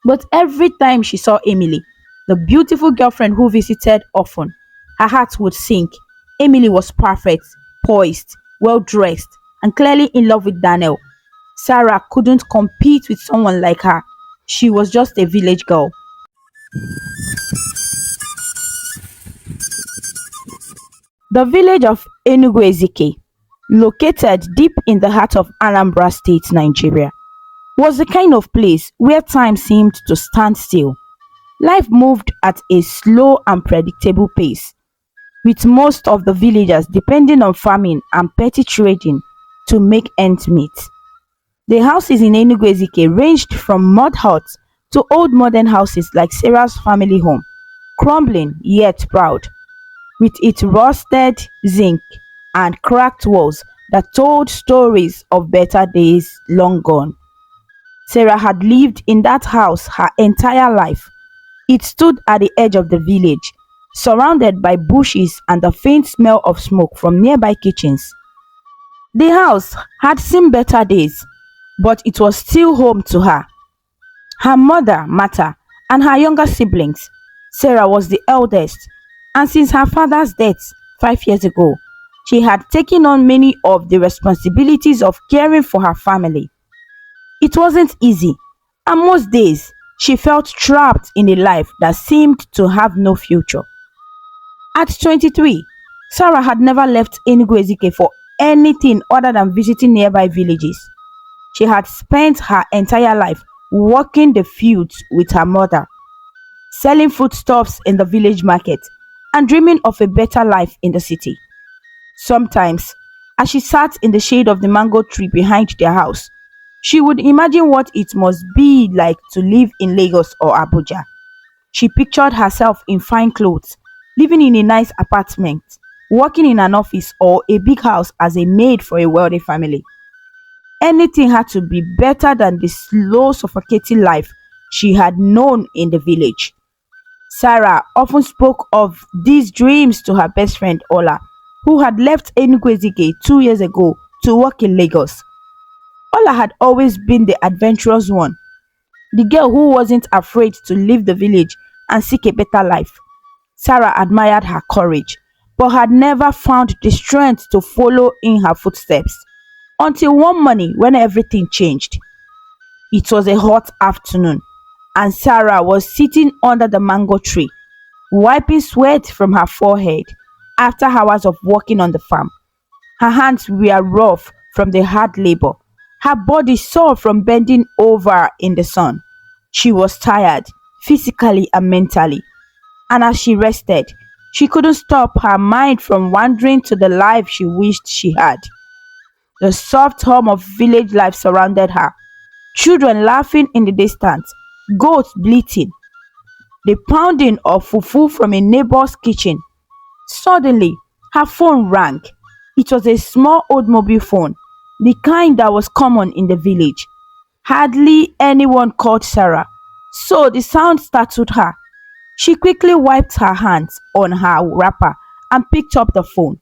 But every time she saw Emily, the beautiful girlfriend who visited often, her heart would sink. Emily was perfect, poised, well dressed, and clearly in love with Daniel. Sarah couldn't compete with someone like her. She was just a village girl. The village of Enugu, located deep in the heart of Anambra State, Nigeria, was the kind of place where time seemed to stand still. Life moved at a slow and predictable pace, with most of the villagers depending on farming and petty trading to make ends meet. The houses in Enugu ranged from mud huts to old modern houses like Sarah's family home, crumbling yet proud, with its rusted zinc and cracked walls that told stories of better days long gone. Sarah had lived in that house her entire life. It stood at the edge of the village, surrounded by bushes and the faint smell of smoke from nearby kitchens. The house had seen better days, but it was still home to her. Her mother, Martha, and her younger siblings. Sarah was the eldest, and since her father's death 5 years ago, she had taken on many of the responsibilities of caring for her family. It wasn't easy, and most days she felt trapped in a life that seemed to have no future. At 23, Sarah had never left Enugu for anything other than visiting nearby villages. She had spent her entire life working the fields with her mother, selling foodstuffs in the village market, and dreaming of a better life in the city. Sometimes, as she sat in the shade of the mango tree behind their house, she would imagine what it must be like to live in Lagos or Abuja. She pictured herself in fine clothes, living in a nice apartment, working in an office or a big house as a maid for a wealthy family. Anything had to be better than the slow, suffocating life she had known in the village. Sarah often spoke of these dreams to her best friend Ola, who had left Enugu 2 years ago to work in Lagos. Ola had always been the adventurous one, the girl who wasn't afraid to leave the village and seek a better life. Sarah admired her courage, but had never found the strength to follow in her footsteps. Until one morning when everything changed. It was a hot afternoon, and Sarah was sitting under the mango tree, wiping sweat from her forehead after hours of working on the farm. Her hands were rough from the hard labor, her body sore from bending over in the sun. She was tired, physically and mentally, and as she rested, she couldn't stop her mind from wandering to the life she wished she had. The soft hum of village life surrounded her, children laughing in the distance, goats bleating, the pounding of fufu from a neighbor's kitchen. Suddenly, her phone rang. It was a small old mobile phone, the kind that was common in the village. Hardly anyone called Sarah, so the sound startled her. She quickly wiped her hands on her wrapper and picked up the phone.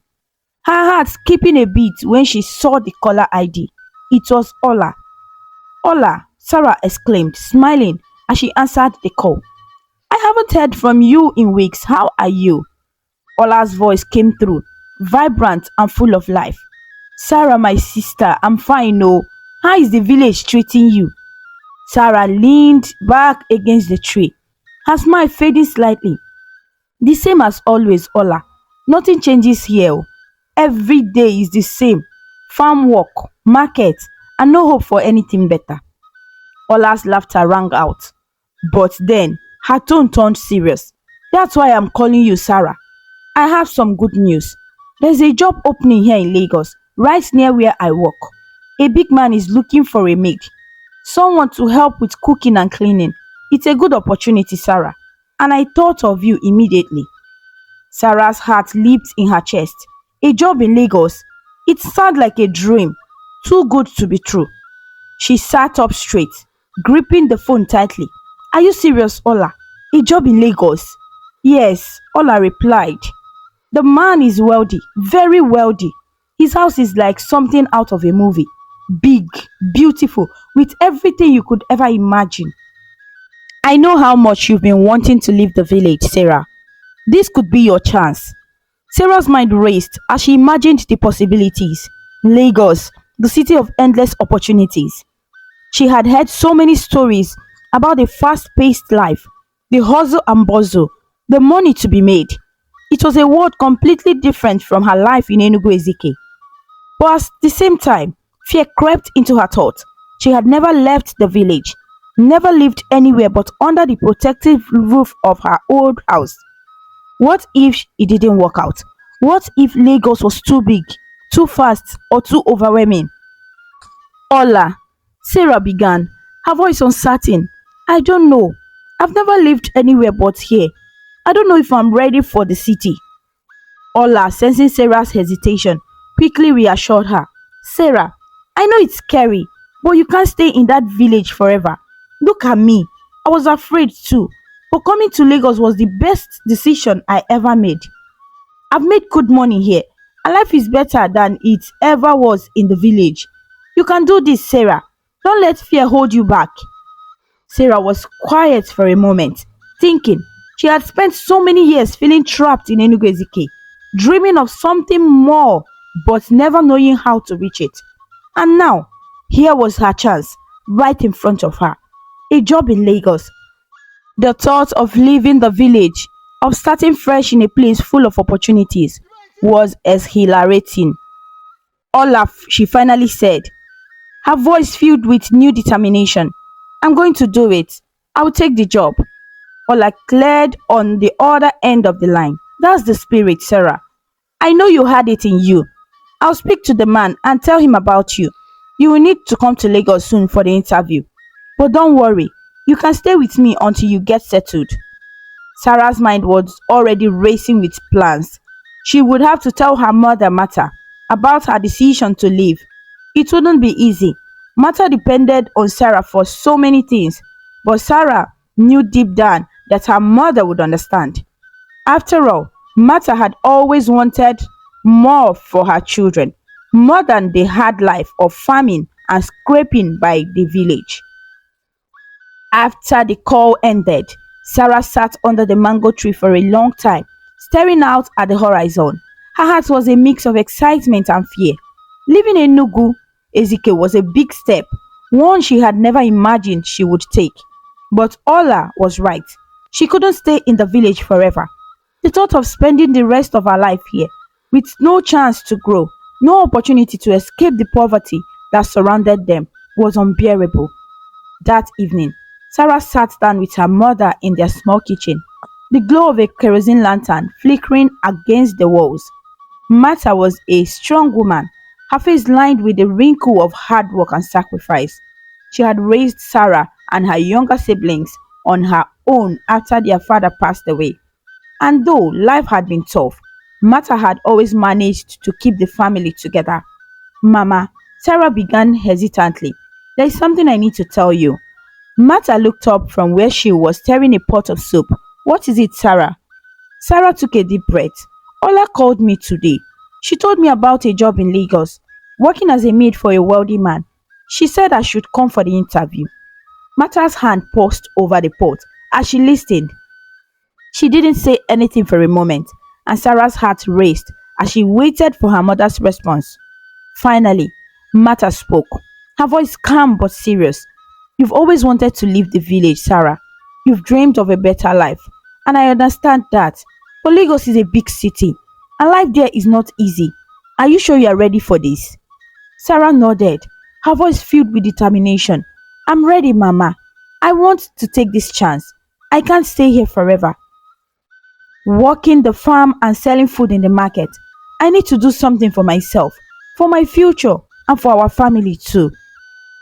Her heart skipping a beat when she saw the caller ID. It was Ola. Ola, Sarah exclaimed, smiling as she answered the call. I haven't heard from you in weeks. How are you? Ola's voice came through, vibrant and full of life. Sarah, my sister, I'm fine, no. How is the village treating you? Sarah leaned back against the tree, her smile fading slightly. The same as always, Ola. Nothing changes here. Oh. Every day is the same. Farm work, market, and no hope for anything better. Ola's laughter rang out. But then, her tone turned serious. That's why I'm calling you, Sarah. I have some good news. There's a job opening here in Lagos, right near where I work. A big man is looking for a maid. Someone to help with cooking and cleaning. It's a good opportunity, Sarah. And I thought of you immediately. Sarah's heart leaped in her chest. A job in Lagos. It sounded like a dream. Too good to be true. She sat up straight, gripping the phone tightly. Are you serious, Ola? A job in Lagos? Yes, Ola replied. The man is wealthy, very wealthy. His house is like something out of a movie. Big, beautiful, with everything you could ever imagine. I know how much you've been wanting to leave the village, Sarah. This could be your chance. Sarah's mind raced as she imagined the possibilities. Lagos, the city of endless opportunities. She had heard so many stories about the fast paced life, the hustle and bustle, the money to be made. It was a world completely different from her life in Enugu Ezike. But at the same time, fear crept into her thoughts. She had never left the village, never lived anywhere but under the protective roof of her old house. What if it didn't work out? What if Lagos was too big, too fast, or too overwhelming? Ola, Sarah began, her voice uncertain. I don't know. I've never lived anywhere but here. I don't know if I'm ready for the city. Ola, sensing Sarah's hesitation, quickly reassured her. Sarah, I know it's scary, but you can't stay in that village forever. Look at me. I was afraid too, but coming to Lagos was the best decision I ever made. I've made good money here, and life is better than it ever was in the village. You can do this, Sarah. Don't let fear hold you back. Sarah was quiet for a moment, thinking. She had spent so many years feeling trapped in Enugu Ezike, dreaming of something more but never knowing how to reach it. And now, here was her chance, right in front of her. A job in Lagos. The thought of leaving the village, of starting fresh in a place full of opportunities, was exhilarating. Olaf, she finally said, her voice filled with new determination. I'm going to do it. I will take the job. Ola cleared on the other end of the line. That's the spirit, Sarah. I know you had it in you. I'll speak to the man and tell him about you. You will need to come to Lagos soon for the interview. But don't worry, you can stay with me until you get settled. Sarah's mind was already racing with plans. She would have to tell her mother Mata about her decision to leave. It wouldn't be easy. Mata depended on Sarah for so many things, but Sarah knew deep down that her mother would understand. After all, Mata had always wanted more for her children, more than the hard life of farming and scraping by the village. After the call ended, Sarah sat under the mango tree for a long time, staring out at the horizon. Her heart was a mix of excitement and fear. Living in Nugu, Ezike was a big step, one she had never imagined she would take. But Ola was right. She couldn't stay in the village forever. The thought of spending the rest of her life here, with no chance to grow, no opportunity to escape the poverty that surrounded them, was unbearable. That evening, Sarah sat down with her mother in their small kitchen, the glow of a kerosene lantern flickering against the walls. Martha was a strong woman, her face lined with the wrinkle of hard work and sacrifice. She had raised Sarah and her younger siblings on her own after their father passed away. And though life had been tough, Martha had always managed to keep the family together. Mama, Sarah began hesitantly. There is something I need to tell you. Martha looked up from where she was stirring a pot of soup. What is it, Sarah? Sarah took a deep breath. Ola called me today. She told me about a job in Lagos, working as a maid for a wealthy man. She said I should come for the interview. Martha's hand paused over the pot as she listened. She didn't say anything for a moment, and Sarah's heart raced as she waited for her mother's response. Finally, Martha spoke, her voice calm but serious. You've always wanted to leave the village, Sarah. You've dreamed of a better life, and I understand that. But Lagos is a big city, and life there is not easy. Are you sure you are ready for this? Sarah nodded, her voice filled with determination. I'm ready, Mama. I want to take this chance. I can't stay here forever. Working the farm and selling food in the market. I need to do something for myself, for my future, and for our family too.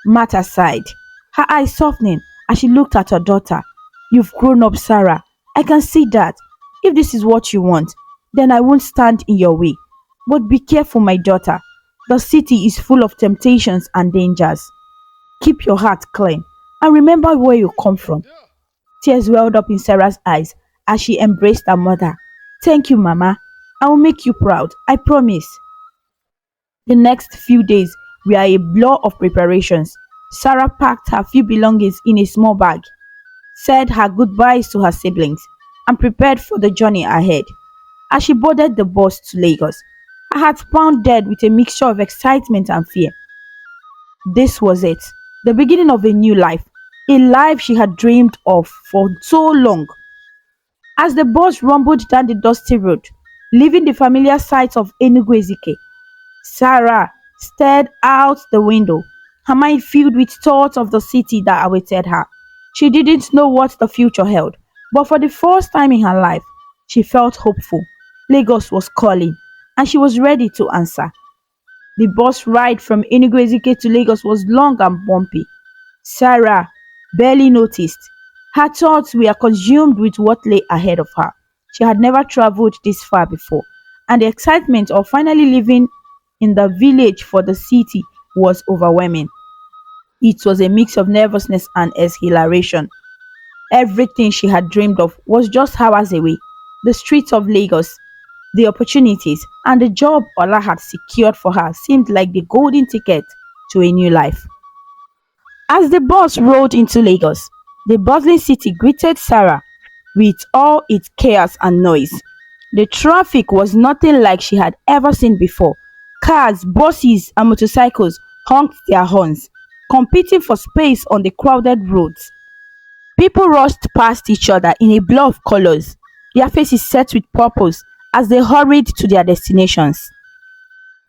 Martha sighed, her eyes softening as she looked at her daughter. You've grown up, Sarah. I can see that. If this is what you want, then I won't stand in your way. But be careful, my daughter. The city is full of temptations and dangers. Keep your heart clean and remember where you come from. Tears welled up in Sarah's eyes as she embraced her mother. Thank you, Mama. I will make you proud. I promise. The next few days were a blur of preparations. Sarah packed her few belongings in a small bag. said her goodbyes to her siblings, and prepared for the journey ahead. As she boarded the bus to Lagos, her heart pounded with a mixture of excitement and fear. This was it, the beginning of a new life, a life she had dreamed of for so long. As the bus rumbled down the dusty road, leaving the familiar sights of Enugu Ezike, Sarah stared out the window, her mind filled with thoughts of the city that awaited her. She didn't know what the future held, but for the first time in her life, she felt hopeful. Lagos was calling, and she was ready to answer. The bus ride from Enugu Ezike to Lagos was long and bumpy. Sarah barely noticed. Her thoughts were consumed with what lay ahead of her. She had never traveled this far before, and the excitement of finally living in the village for the city was overwhelming. It was a mix of nervousness and exhilaration. Everything she had dreamed of was just hours away. The streets of Lagos, the opportunities, and the job Ola had secured for her seemed like the golden ticket to a new life. As the bus rolled into Lagos, the bustling city greeted Sarah with all its chaos and noise. The traffic was nothing like she had ever seen before. Cars, buses, and motorcycles honked their horns, competing for space on the crowded roads. People rushed past each other in a blur of colors, their faces set with purpose as they hurried to their destinations.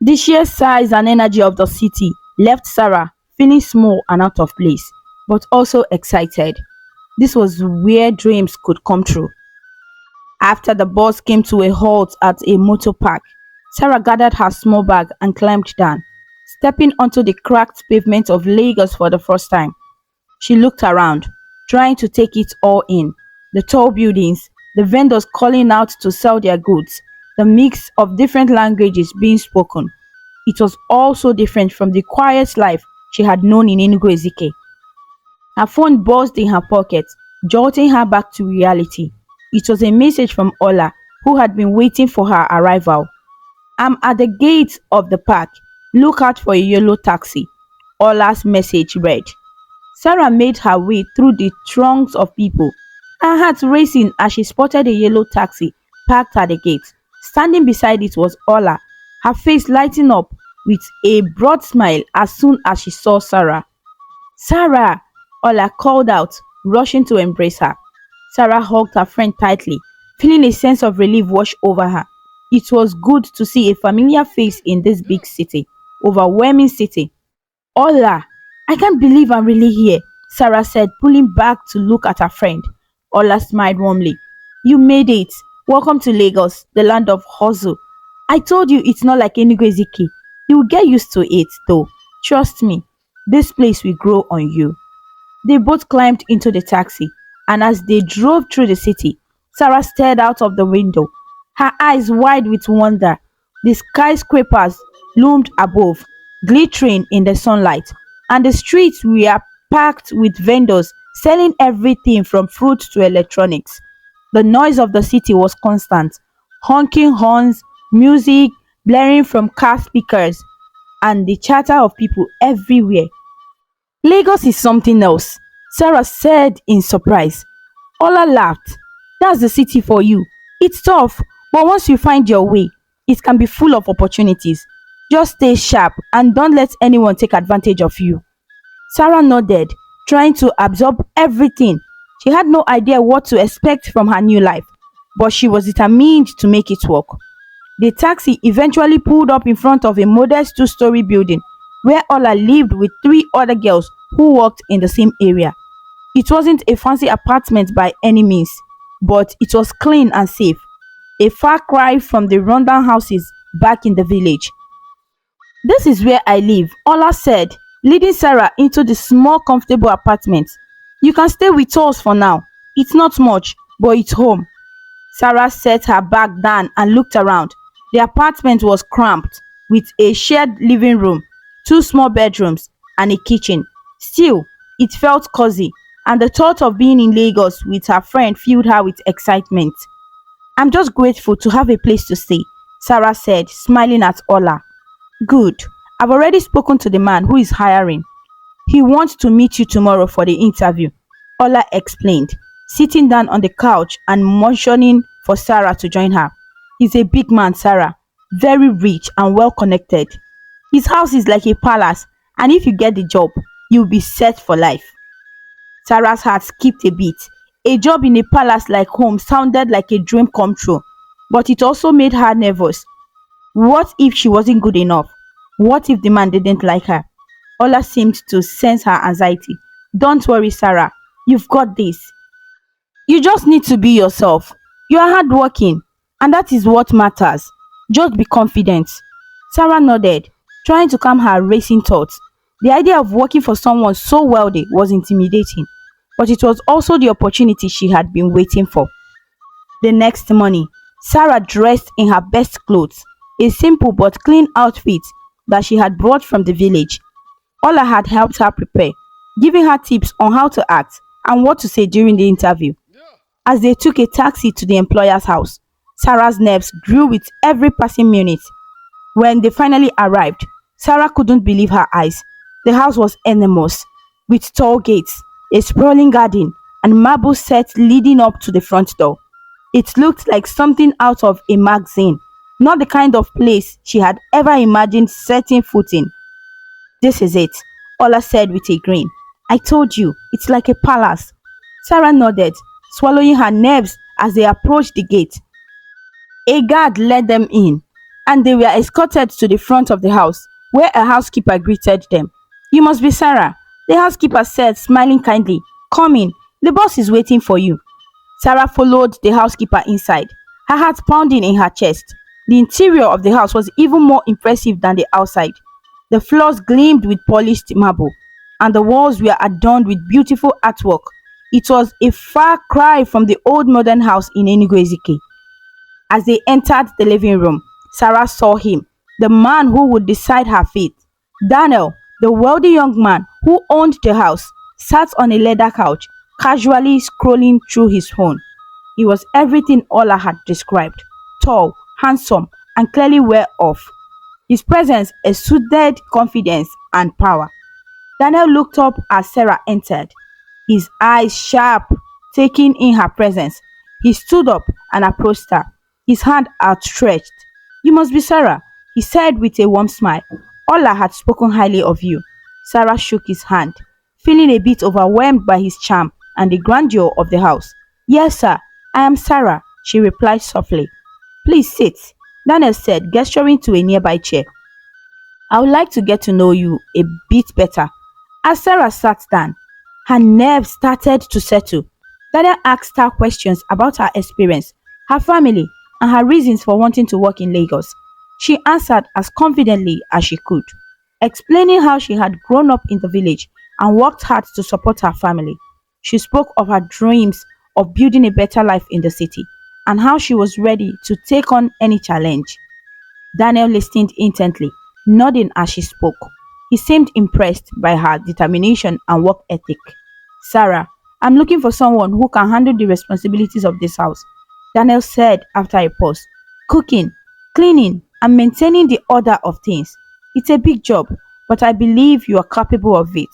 The sheer size and energy of the city left Sarah feeling small and out of place, but also excited. This was where dreams could come true. After the bus came to a halt at a motor park, Sarah gathered her small bag and climbed down, stepping onto the cracked pavement of Lagos for the first time. She looked around, trying to take it all in. The tall buildings, the vendors calling out to sell their goods, the mix of different languages being spoken. It was all so different from the quiet life she had known in Enugu Ezike. Her phone buzzed in her pocket, jolting her back to reality. It was a message from Ola, who had been waiting for her arrival. "I'm at the gate of the park. Look out for a yellow taxi," Ola's message read. Sarah made her way through the throngs of people, her heart racing as she spotted a yellow taxi parked at the gate. Standing beside it was Ola, her face lighting up with a broad smile as soon as she saw Sarah. "Sarah!" Ola called out, rushing to embrace her. Sarah hugged her friend tightly, feeling a sense of relief wash over her. It was good to see a familiar face in this big city, overwhelming city. "Ola, I can't believe I'm really here," Sarah said, pulling back to look at her friend. Ola smiled warmly. "You made it. Welcome to Lagos, the land of hustle. I told you it's not like Enugu Ezike. You will get used to it, though. Trust me, this place will grow on you." They both climbed into the taxi, and as they drove through the city, Sarah stared out of the window, her eyes wide with wonder. The skyscrapers loomed above, glittering in the sunlight, and the streets were packed with vendors selling everything from fruit to electronics. The noise of the city was constant, honking horns, music blaring from car speakers, and the chatter of people everywhere. "Lagos is something else," Sarah said in surprise. Ola laughed. "That's the city for you. It's tough, but once you find your way, it can be full of opportunities. Just stay sharp and don't let anyone take advantage of you." Sarah nodded, trying to absorb everything. She had no idea what to expect from her new life, but she was determined to make it work. The taxi eventually pulled up in front of a modest two-story building where Ola lived with three other girls who worked in the same area. It wasn't a fancy apartment by any means, but it was clean and safe, a far cry from the rundown houses back in the village. "This is where I live," Ola said, leading Sarah into the small comfortable apartment. "You can stay with us for now. It's not much, but it's home." Sarah set her bag down and looked around. The apartment was cramped, with a shared living room, two small bedrooms, and a kitchen. Still, it felt cozy, and the thought of being in Lagos with her friend filled her with excitement. "I'm just grateful to have a place to stay," Sarah said, smiling at Ola. "Good. I've already spoken to the man who is hiring. He wants to meet you tomorrow for the interview." Ola explained, sitting down on the couch and motioning for Sarah to join her. He's a big man, Sarah, very rich and well connected. His house is like a palace, and if you get the job, you'll be set for life. Sarah's heart skipped a beat. A job in a palace like home sounded like a dream come true, but it also made her nervous. What if she wasn't good enough? What if the man didn't like her? Ola seemed to sense her anxiety. Don't worry, Sarah. You've got this. You just need to be yourself. You are hardworking, and that is what matters. Just be confident. Sarah nodded, trying to calm her racing thoughts. The idea of working for someone so wealthy was intimidating, but it was also the opportunity she had been waiting for. The next morning, Sarah dressed in her best clothes, a simple but clean outfit that she had brought from the village. Ola had helped her prepare, giving her tips on how to act and what to say during the interview. As they took a taxi to the employer's house, Sarah's nerves grew with every passing minute. When they finally arrived, Sarah couldn't believe her eyes. The house was enormous, with tall gates, a sprawling garden, and marble sets leading up to the front door. It looked like something out of a magazine, not the kind of place she had ever imagined setting foot in. This is it, Ola said with a grin. I told you, it's like a palace. Sarah nodded, swallowing her nerves as they approached the gate. A guard led them in, and they were escorted to the front of the house, where a housekeeper greeted them. You must be Sarah, the housekeeper said, smiling kindly. Come in, the boss is waiting for you. Sarah followed the housekeeper inside, her heart pounding in her chest. The interior of the house was even more impressive than the outside. The floors gleamed with polished marble, and the walls were adorned with beautiful artwork. It was a far cry from the old modern house in Enugu. As they entered the living room, Sarah saw him, the man who would decide her fate. Daniel, the wealthy young man who owned the house, sat on a leather couch, casually scrolling through his phone. He was everything Ola had described: tall, handsome, and clearly well off. His presence exuded confidence and power. Daniel looked up as Sarah entered, his eyes sharp, taking in her presence. He stood up and approached her, his hand outstretched. You must be Sarah, he said with a warm smile. Ola had spoken highly of you. Sarah shook his hand, feeling a bit overwhelmed by his charm and the grandeur of the house. Yes, sir, I am Sarah, she replied softly. Please sit, Daniel said, gesturing to a nearby chair. I would like to get to know you a bit better. As Sarah sat down, her nerves started to settle. Daniel asked her questions about her experience, her family, and her reasons for wanting to work in Lagos. She answered as confidently as she could, explaining how she had grown up in the village and worked hard to support her family. She spoke of her dreams of building a better life in the city and how she was ready to take on any challenge. Daniel listened intently, nodding as she spoke. He seemed impressed by her determination and work ethic. Sarah, I'm looking for someone who can handle the responsibilities of this house, Daniel said after a pause. Cooking, cleaning, and maintaining the order of things. It's a big job, but I believe you are capable of it.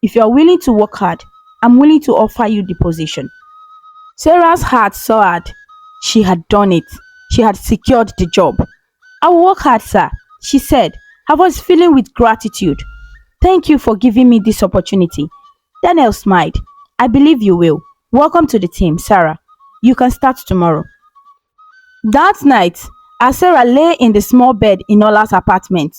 If you are willing to work hard, I'm willing to offer you the position. Sarah's heart soared. She had done it. She had secured the job. I will work hard, sir, she said, her voice filling with gratitude. Thank you for giving me this opportunity. Daniel smiled. I believe you will. Welcome to the team, Sarah. You can start tomorrow. That night, as Sarah lay in the small bed in Ola's apartment,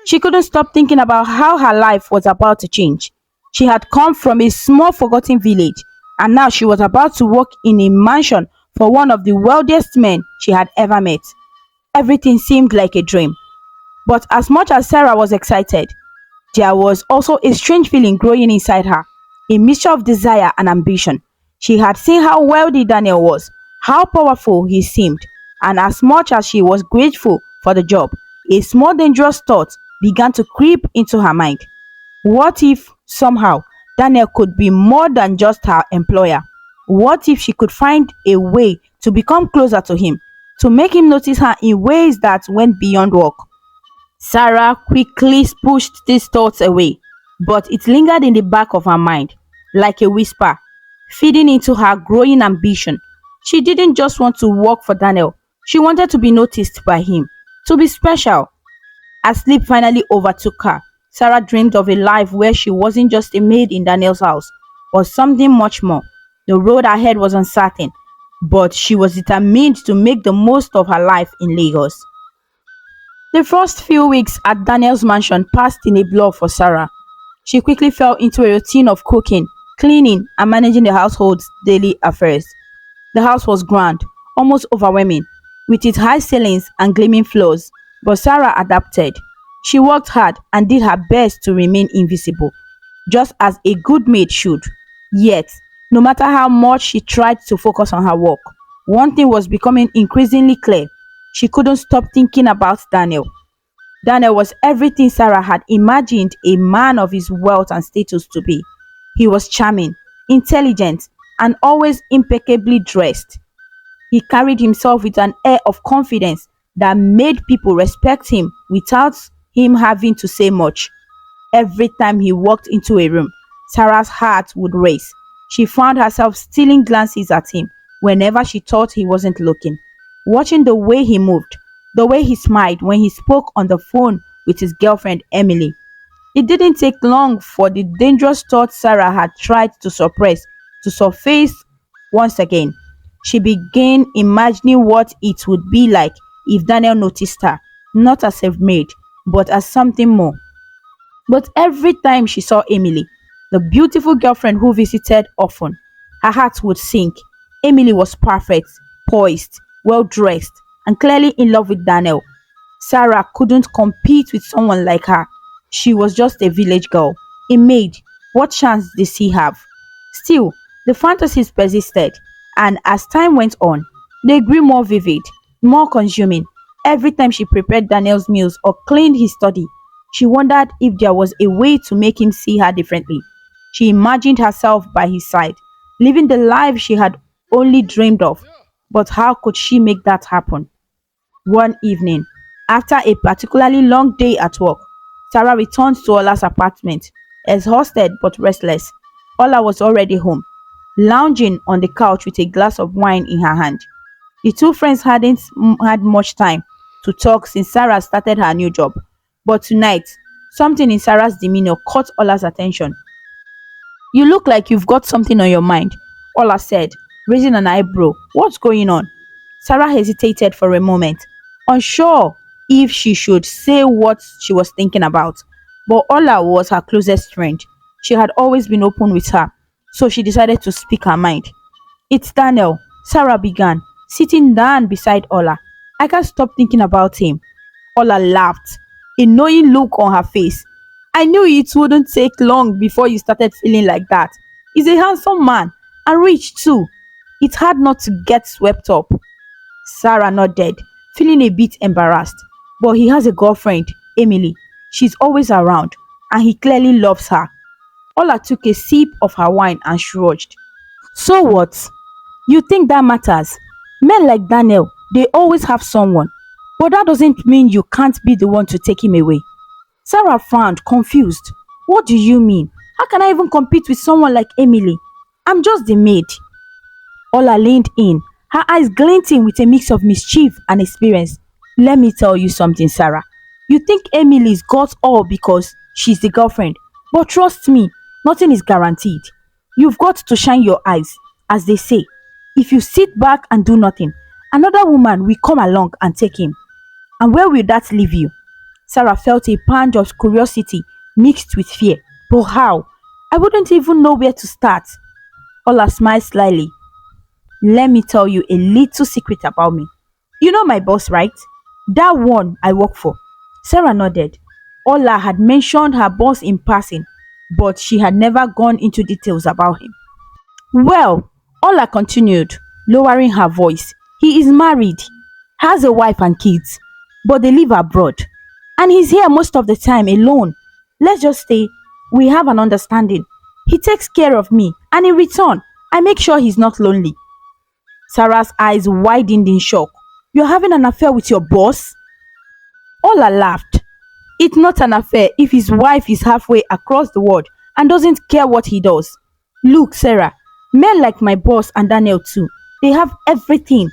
she couldn't stop thinking about how her life was about to change. She had come from a small forgotten village, and now she was about to work in a mansion for one of the wealthiest men she had ever met. Everything seemed like a dream. But as much as Sarah was excited, there was also a strange feeling growing inside her, a mixture of desire and ambition. She had seen how wealthy Daniel was, how powerful he seemed, and as much as she was grateful for the job, a small dangerous thought began to creep into her mind. What if, somehow, Daniel could be more than just her employer? What if she could find a way to become closer to him, to make him notice her in ways that went beyond work? Sarah quickly pushed these thoughts away, but it lingered in the back of her mind, like a whisper. feeding into her growing ambition. She didn't just want to work for Daniel, she wanted to be noticed by him, to be special. As sleep finally overtook her, Sarah dreamed of a life where she wasn't just a maid in Daniel's house, but something much more. The road ahead was uncertain, but she was determined to make the most of her life in Lagos. The first few weeks at Daniel's mansion passed in a blur for Sarah. She quickly fell into a routine of cooking, cleaning, and managing the household's daily affairs. The house was grand, almost overwhelming, with its high ceilings and gleaming floors, but Sarah adapted. She worked hard and did her best to remain invisible, just as a good maid should. Yet, no matter how much she tried to focus on her work, one thing was becoming increasingly clear. She couldn't stop thinking about Daniel. Daniel was everything Sarah had imagined a man of his wealth and status to be. He was charming, intelligent, and always impeccably dressed. He carried himself with an air of confidence that made people respect him without him having to say much. Every time he walked into a room, Sarah's heart would race. She found herself stealing glances at him whenever she thought he wasn't looking, watching the way he moved, the way he smiled when he spoke on the phone with his girlfriend Emily. It didn't take long for the dangerous thoughts Sarah had tried to suppress to surface once again. She began imagining what it would be like if Daniel noticed her, not as a maid, but as something more. But every time she saw Emily, the beautiful girlfriend who visited often, her heart would sink. Emily was perfect, poised, well dressed, and clearly in love with Daniel. Sarah couldn't compete with someone like her. She was just a village girl, a maid. What chance did she have? Still, the fantasies persisted, and as time went on, they grew more vivid, more consuming. Every time she prepared Daniel's meals or cleaned his study, she wondered if there was a way to make him see her differently. She imagined herself by his side, living the life she had only dreamed of. But how could she make that happen? One evening, after a particularly long day at work, Sarah returned to Ola's apartment, exhausted but restless. Ola was already home, lounging on the couch with a glass of wine in her hand. The two friends hadn't had much time to talk since Sarah started her new job, but tonight, something in Sarah's demeanor caught Ola's attention. "You look like you've got something on your mind," Ola said, raising an eyebrow. "What's going on?" Sarah hesitated for a moment, unsure if she should say what she was thinking about. But Ola was her closest friend. She had always been open with her, so she decided to speak her mind. "It's Daniel," Sarah began, sitting down beside Ola. "I can't stop thinking about him." Ola laughed, a knowing look on her face. "I knew it wouldn't take long before you started feeling like that. He's a handsome man, and rich too. It's hard not to get swept up." Sarah nodded, feeling a bit embarrassed. "But he has a girlfriend, Emily. She's always around, and he clearly loves her." Ola took a sip of her wine and shrugged. "So what? You think that matters? Men like Daniel, they always have someone. But that doesn't mean you can't be the one to take him away." Sarah frowned, confused. "What do you mean? How can I even compete with someone like Emily? I'm just the maid." Ola leaned in, her eyes glinting with a mix of mischief and experience. "Let me tell you something, Sarah. You think Emily's got all because she's the girlfriend. But trust me, nothing is guaranteed. You've got to shine your eyes, as they say. If you sit back and do nothing, another woman will come along and take him. And where will that leave you?" Sarah felt a pang of curiosity mixed with fear. "But how? I wouldn't even know where to start." Ola smiled slyly. "Let me tell you a little secret about me. You know my boss, right? That one I work for." Sarah nodded. Ola had mentioned her boss in passing, but she had never gone into details about him. "Well," Ola continued, lowering her voice, "he is married, has a wife and kids, but they live abroad. And he's here most of the time alone. Let's just say we have an understanding. He takes care of me, and in return, I make sure he's not lonely." Sarah's eyes widened in shock. "You're having an affair with your boss?" Ola laughed. "It's not an affair if his wife is halfway across the world and doesn't care what he does. Look, Sarah, Men like my boss and Daniel too, they have everything,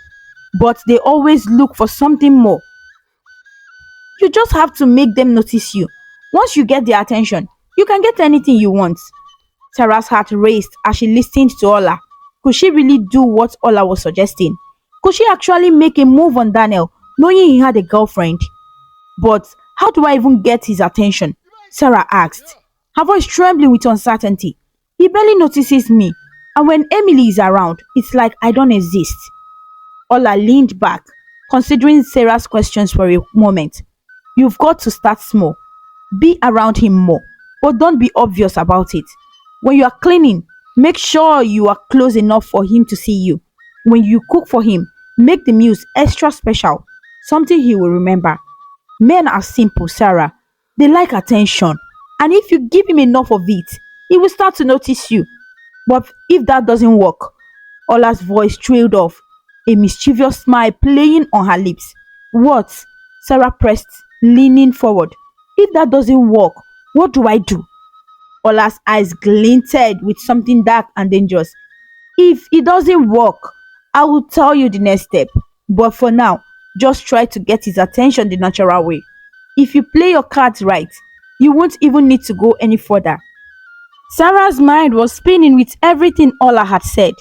but they always look for something more. You just have to make them notice you. Once you get their attention, you can get anything you want. Sarah's heart raced as she listened to Ola. Could she really do what Ola was suggesting? Could she actually make a move on Daniel, knowing he had a girlfriend? But how do I even get his attention? Sarah asked, her voice trembling with uncertainty. He barely notices me, and when Emily is around, it's like I don't exist. Ola leaned back, considering Sarah's questions for a moment. You've got to start small. Be around him more, but don't be obvious about it. When you are cleaning, make sure you are close enough for him to see you. When you cook for him, make the meals extra special, something he will remember. Men are simple, Sarah. They like attention, and if you give him enough of it, he will start to notice you. But if that doesn't work, Ola's voice trailed off, a mischievous smile playing on her lips. What? Sarah pressed, leaning forward. If that doesn't work, what do I do? Ola's eyes glinted with something dark and dangerous. If it doesn't work, I will tell you the next step. But for now, just try to get his attention the natural way. If you play your cards right, you won't even need to go any further. Sarah's mind was spinning with everything Ola had said.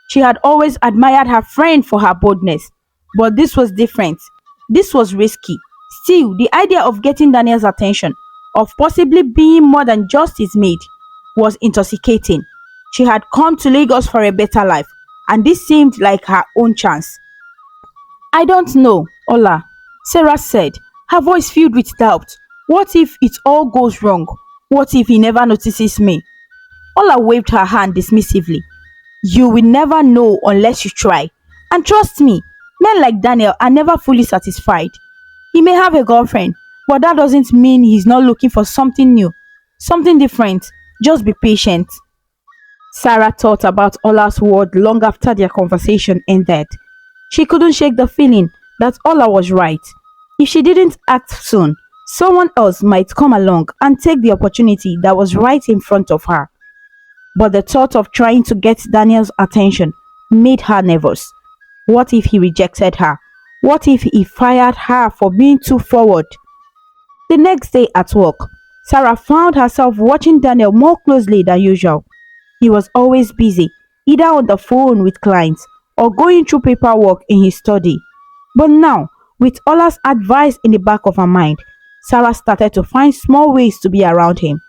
She had always admired her friend for her boldness, but this was different. This was risky. Still, the idea of getting Daniel's attention, of possibly being more than just his maid, was intoxicating. She had come to Lagos for a better life, and this seemed like her own chance. I don't know, Ola, Sarah said, her voice filled with doubt. What if it all goes wrong? What if he never notices me? Ola waved her hand dismissively. You will never know unless you try. And trust me, men like Daniel are never fully satisfied. He may have a girlfriend, but that doesn't mean he's not looking for something new, something different. Just be patient. Sarah thought about Ola's word long after their conversation ended. She couldn't shake the feeling that Ola was right. If she didn't act soon, someone else might come along and take the opportunity that was right in front of her. But the thought of trying to get Daniel's attention made her nervous. What if he rejected her? What if he fired her for being too forward? The next day at work, Sarah found herself watching Daniel more closely than usual. He was always busy, either on the phone with clients or going through paperwork in his study. But now, with Ola's advice in the back of her mind, Sarah started to find small ways to be around him.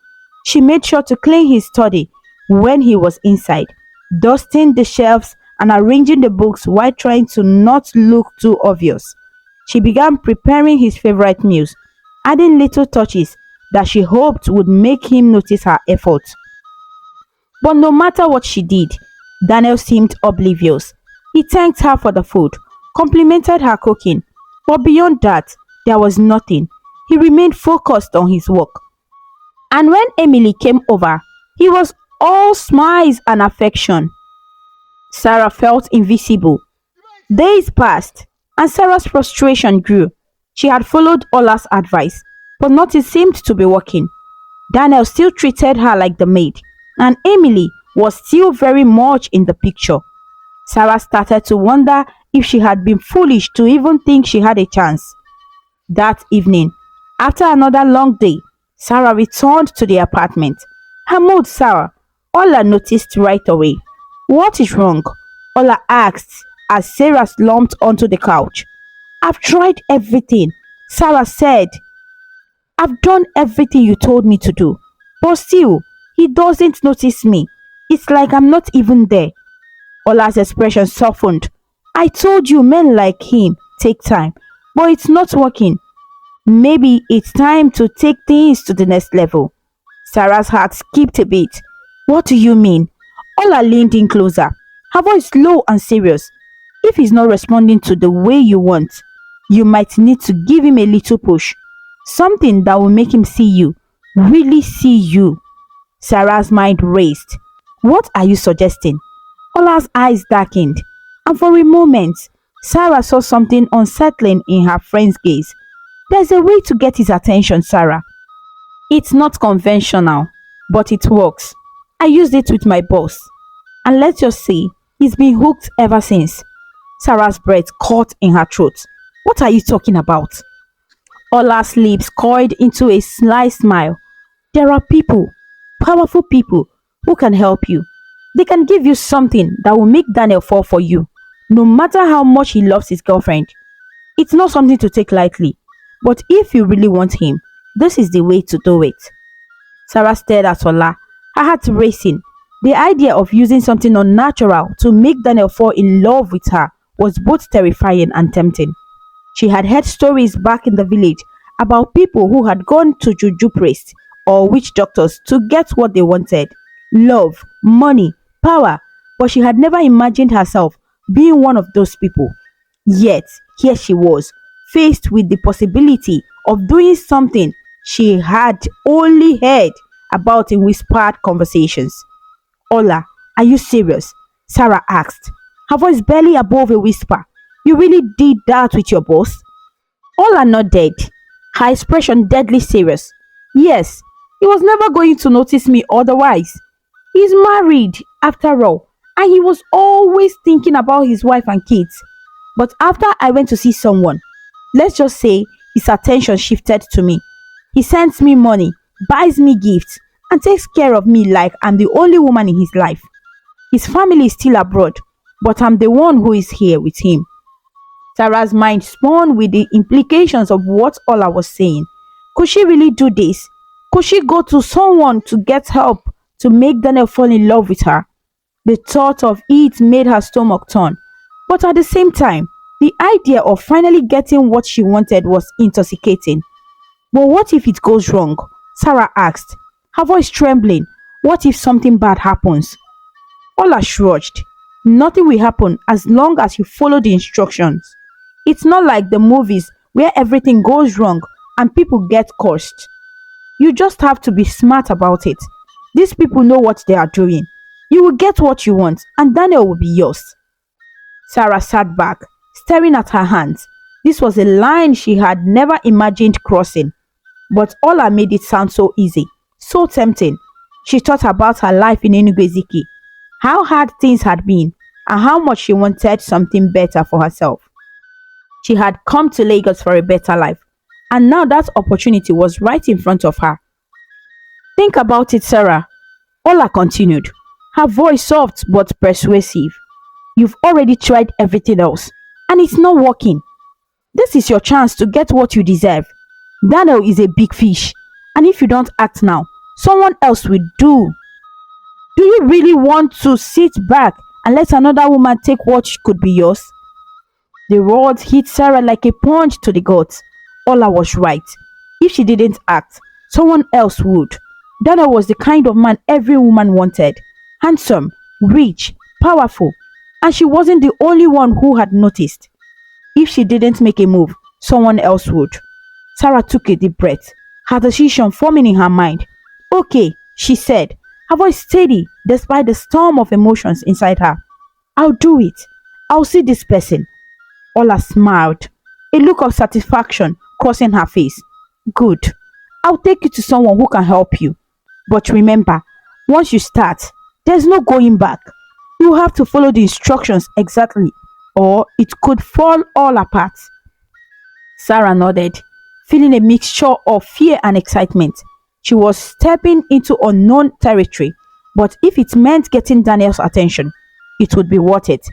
She made sure to clean his study when he was inside, dusting the shelves and arranging the books while trying to not look too obvious. She began preparing his favorite meals, adding little touches that she hoped would make him notice her efforts. But no matter what she did, Daniel seemed oblivious. He thanked her for the food, complimented her cooking, but beyond that, there was nothing. He remained focused on his work. And when Emily came over, he was all smiles and affection. Sarah felt invisible. Days passed, and Sarah's frustration grew. She had followed Ola's advice, but nothing seemed to be working. Daniel still treated her like the maid, and Emily was still very much in the picture. Sarah started to wonder if she had been foolish to even think she had a chance. That evening, after another long day, Sarah returned to the apartment. Her mood sour. Ola noticed right away. What is wrong? Ola asked as Sarah slumped onto the couch. I've tried everything, Sarah said. I've done everything you told me to do, but still, he doesn't notice me. It's like I'm not even there. Ola's expression softened. I told you men like him take time, but it's not working. Maybe it's time to take things to the next level. Sarah's heart skipped a beat. What do you mean? Ola leaned in closer, her voice low and serious. If he's not responding to the way you want, you might need to give him a little push. Something that will make him see you, really see you. Sarah's mind raced. What are you suggesting? Ola's eyes darkened, and for a moment, Sarah saw something unsettling in her friend's gaze. There's a way to get his attention, Sarah. It's not conventional, but it works. I used it with my boss. And let's just say he's been hooked ever since. Sarah's breath caught in her throat. What are you talking about? Ola's lips coiled into a sly smile. There are people, powerful people, who can help you. They can give you something that will make Daniel fall for you, no matter how much he loves his girlfriend. It's not something to take lightly, but if you really want him, this is the way to do it. Sarah stared at Ola, her heart racing. The idea of using something unnatural to make Daniel fall in love with her was both terrifying and tempting. She had heard stories back in the village about people who had gone to juju priests or witch doctors to get what they wanted: love, money, power, but she had never imagined herself being one of those people. Yet, here she was, faced with the possibility of doing something she had only heard about in whispered conversations. Ola, are you serious? Sarah asked, her voice barely above a whisper. You really did that with your boss? Ola nodded, her expression deadly serious. Yes, he was never going to notice me otherwise. He's married, after all, and he was always thinking about his wife and kids. But after I went to see someone, let's just say his attention shifted to me. He sends me money, buys me gifts, and takes care of me like I'm the only woman in his life. His family is still abroad, but I'm the one who is here with him. Sarah's mind spun with the implications of what Ola was saying. Could she really do this? Could she go to someone to get help to make Daniel fall in love with her? The thought of it made her stomach turn. But at the same time, the idea of finally getting what she wanted was intoxicating. But what if it goes wrong? Sarah asked, her voice trembling. What if something bad happens? Ola shrugged. Nothing will happen as long as you follow the instructions. It's not like the movies where everything goes wrong and people get cursed. You just have to be smart about it. These people know what they are doing. You will get what you want and Daniel will be yours. Sarah sat back, staring at her hands. This was a line she had never imagined crossing. But Ola made it sound so easy, so tempting. She thought about her life in Enugu, how hard things had been, and how much she wanted something better for herself. She had come to Lagos for a better life, and now that opportunity was right in front of her. Think about it, Sarah. Ola continued, her voice soft but persuasive. You've already tried everything else, and it's not working. This is your chance to get what you deserve. Daniel is a big fish, and if you don't act now, someone else will do. Do you really want to sit back and let another woman take what could be yours? The words hit Sarah like a punch to the gut. Ola was right. If she didn't act, someone else would. Daniel was the kind of man every woman wanted. Handsome, rich, powerful, and she wasn't the only one who had noticed. If she didn't make a move, someone else would. Sarah took a deep breath, her decision forming in her mind. Okay, she said, her voice steady despite the storm of emotions inside her. I'll do it. I'll see this person. Ola smiled, a look of satisfaction crossing her face. Good. I'll take you to someone who can help you. But remember, once you start, there's no going back. You have to follow the instructions exactly, or it could fall all apart. Sarah nodded, feeling a mixture of fear and excitement. She was stepping into unknown territory, but if it meant getting Daniel's attention, it would be worth it.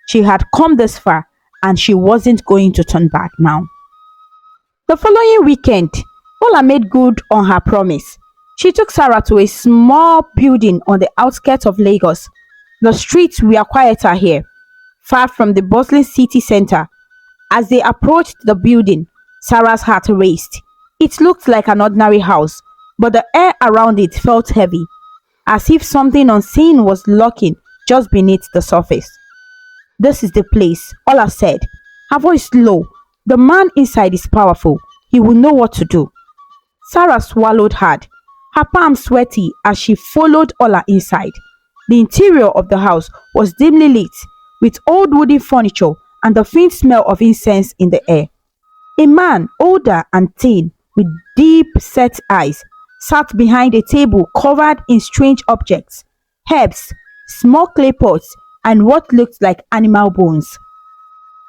She had come this far, and she wasn't going to turn back now. The following weekend, Ola made good on her promise. She took Sarah to a small building on the outskirts of Lagos. The streets were quieter here, far from the bustling city center. As they approached the building, Sarah's heart raced. It looked like an ordinary house, but the air around it felt heavy, as if something unseen was lurking just beneath the surface. This is the place, Ola said, her voice low. The man inside is powerful. He will know what to do. Sarah swallowed hard, her palms sweaty as she followed Ola inside. The interior of the house was dimly lit, with old wooden furniture and the faint smell of incense in the air. A man, older and thin, with deep-set eyes, sat behind a table covered in strange objects, herbs, small clay pots, and what looked like animal bones.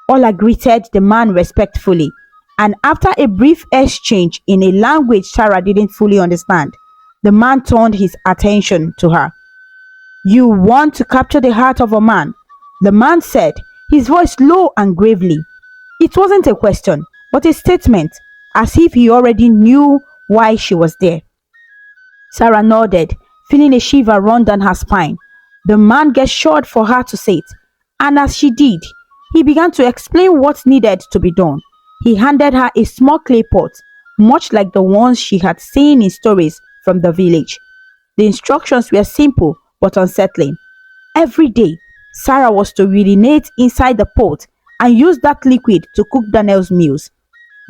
Ola greeted the man respectfully, and after a brief exchange in a language Sarah didn't fully understand, the man turned his attention to her. You want to capture the heart of a man, the man said, his voice low and gravely. It wasn't a question, but a statement, as if he already knew why she was there. Sarah nodded, feeling a shiver run down her spine. The man gestured for her to sit, and as she did, he began to explain what needed to be done. He handed her a small clay pot, much like the ones she had seen in stories from the village. The instructions were simple but unsettling. Every day, Sarah was to urinate inside the pot and use that liquid to cook Daniel's meals.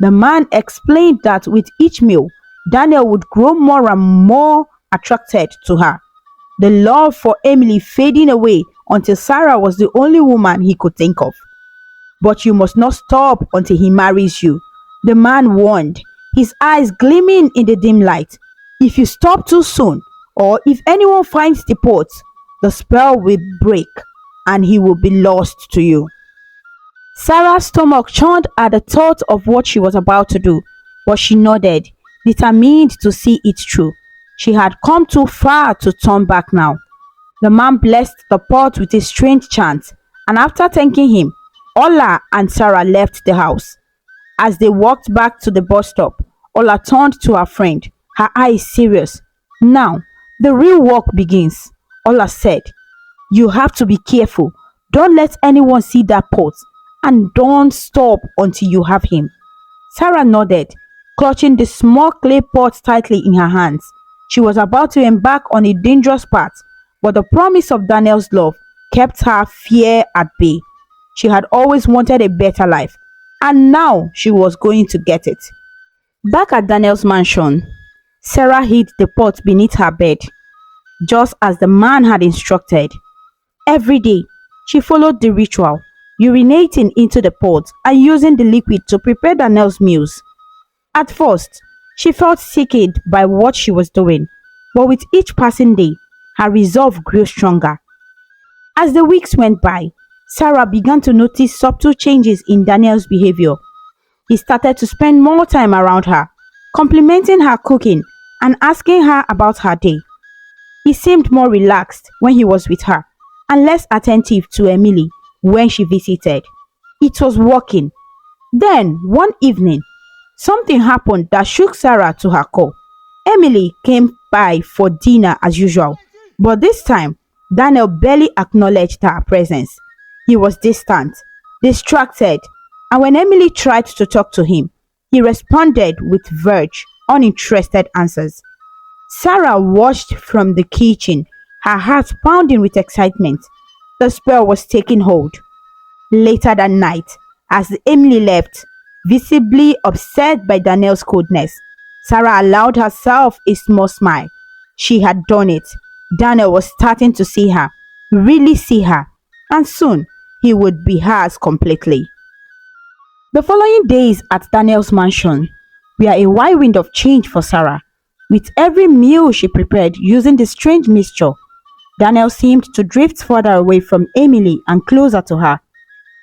The man explained that with each meal, Daniel would grow more and more attracted to her. The love for Emily fading away until Sarah was the only woman he could think of. But you must not stop until he marries you, the man warned, his eyes gleaming in the dim light. If you stop too soon, or if anyone finds the pot, the spell will break and he will be lost to you. Sarah's stomach churned at the thought of what she was about to do, but she nodded, determined to see it through. She had come too far to turn back now. The man blessed the pot with a strange chant, and after thanking him, Ola and Sarah left the house. As they walked back to the bus stop, Ola turned to her friend, her eyes serious. Now, the real work begins, Ola said. You have to be careful. Don't let anyone see that pot, and don't stop until you have him. Sarah nodded, clutching the small clay pot tightly in her hands. She was about to embark on a dangerous path, but the promise of Daniel's love kept her fear at bay. She had always wanted a better life, and now she was going to get it. Back at Daniel's mansion, Sarah hid the pot beneath her bed, just as the man had instructed. Every day, she followed the ritual, urinating into the pot and using the liquid to prepare Daniel's meals. At first, she felt sickened by what she was doing, but with each passing day, her resolve grew stronger. As the weeks went by, Sarah began to notice subtle changes in Daniel's behavior. He started to spend more time around her, complimenting her cooking and asking her about her day. He seemed more relaxed when he was with her and less attentive to Emily when she visited. It was working. Then, one evening, something happened that shook Sarah to her core. Emily came by for dinner as usual, but this time, Daniel barely acknowledged her presence. He was distant, distracted, and when Emily tried to talk to him, he responded with vague, uninterested answers. Sarah watched from the kitchen, her heart pounding with excitement. The spell was taking hold. Later that night, as Emily left, visibly upset by Daniel's coldness, Sarah allowed herself a small smile. She had done it. Daniel was starting to see her, really see her, and soon he would be hers completely. The following days at Daniel's mansion were a whirlwind of change for Sarah. With every meal she prepared using the strange mixture, Daniel seemed to drift further away from Emily and closer to her.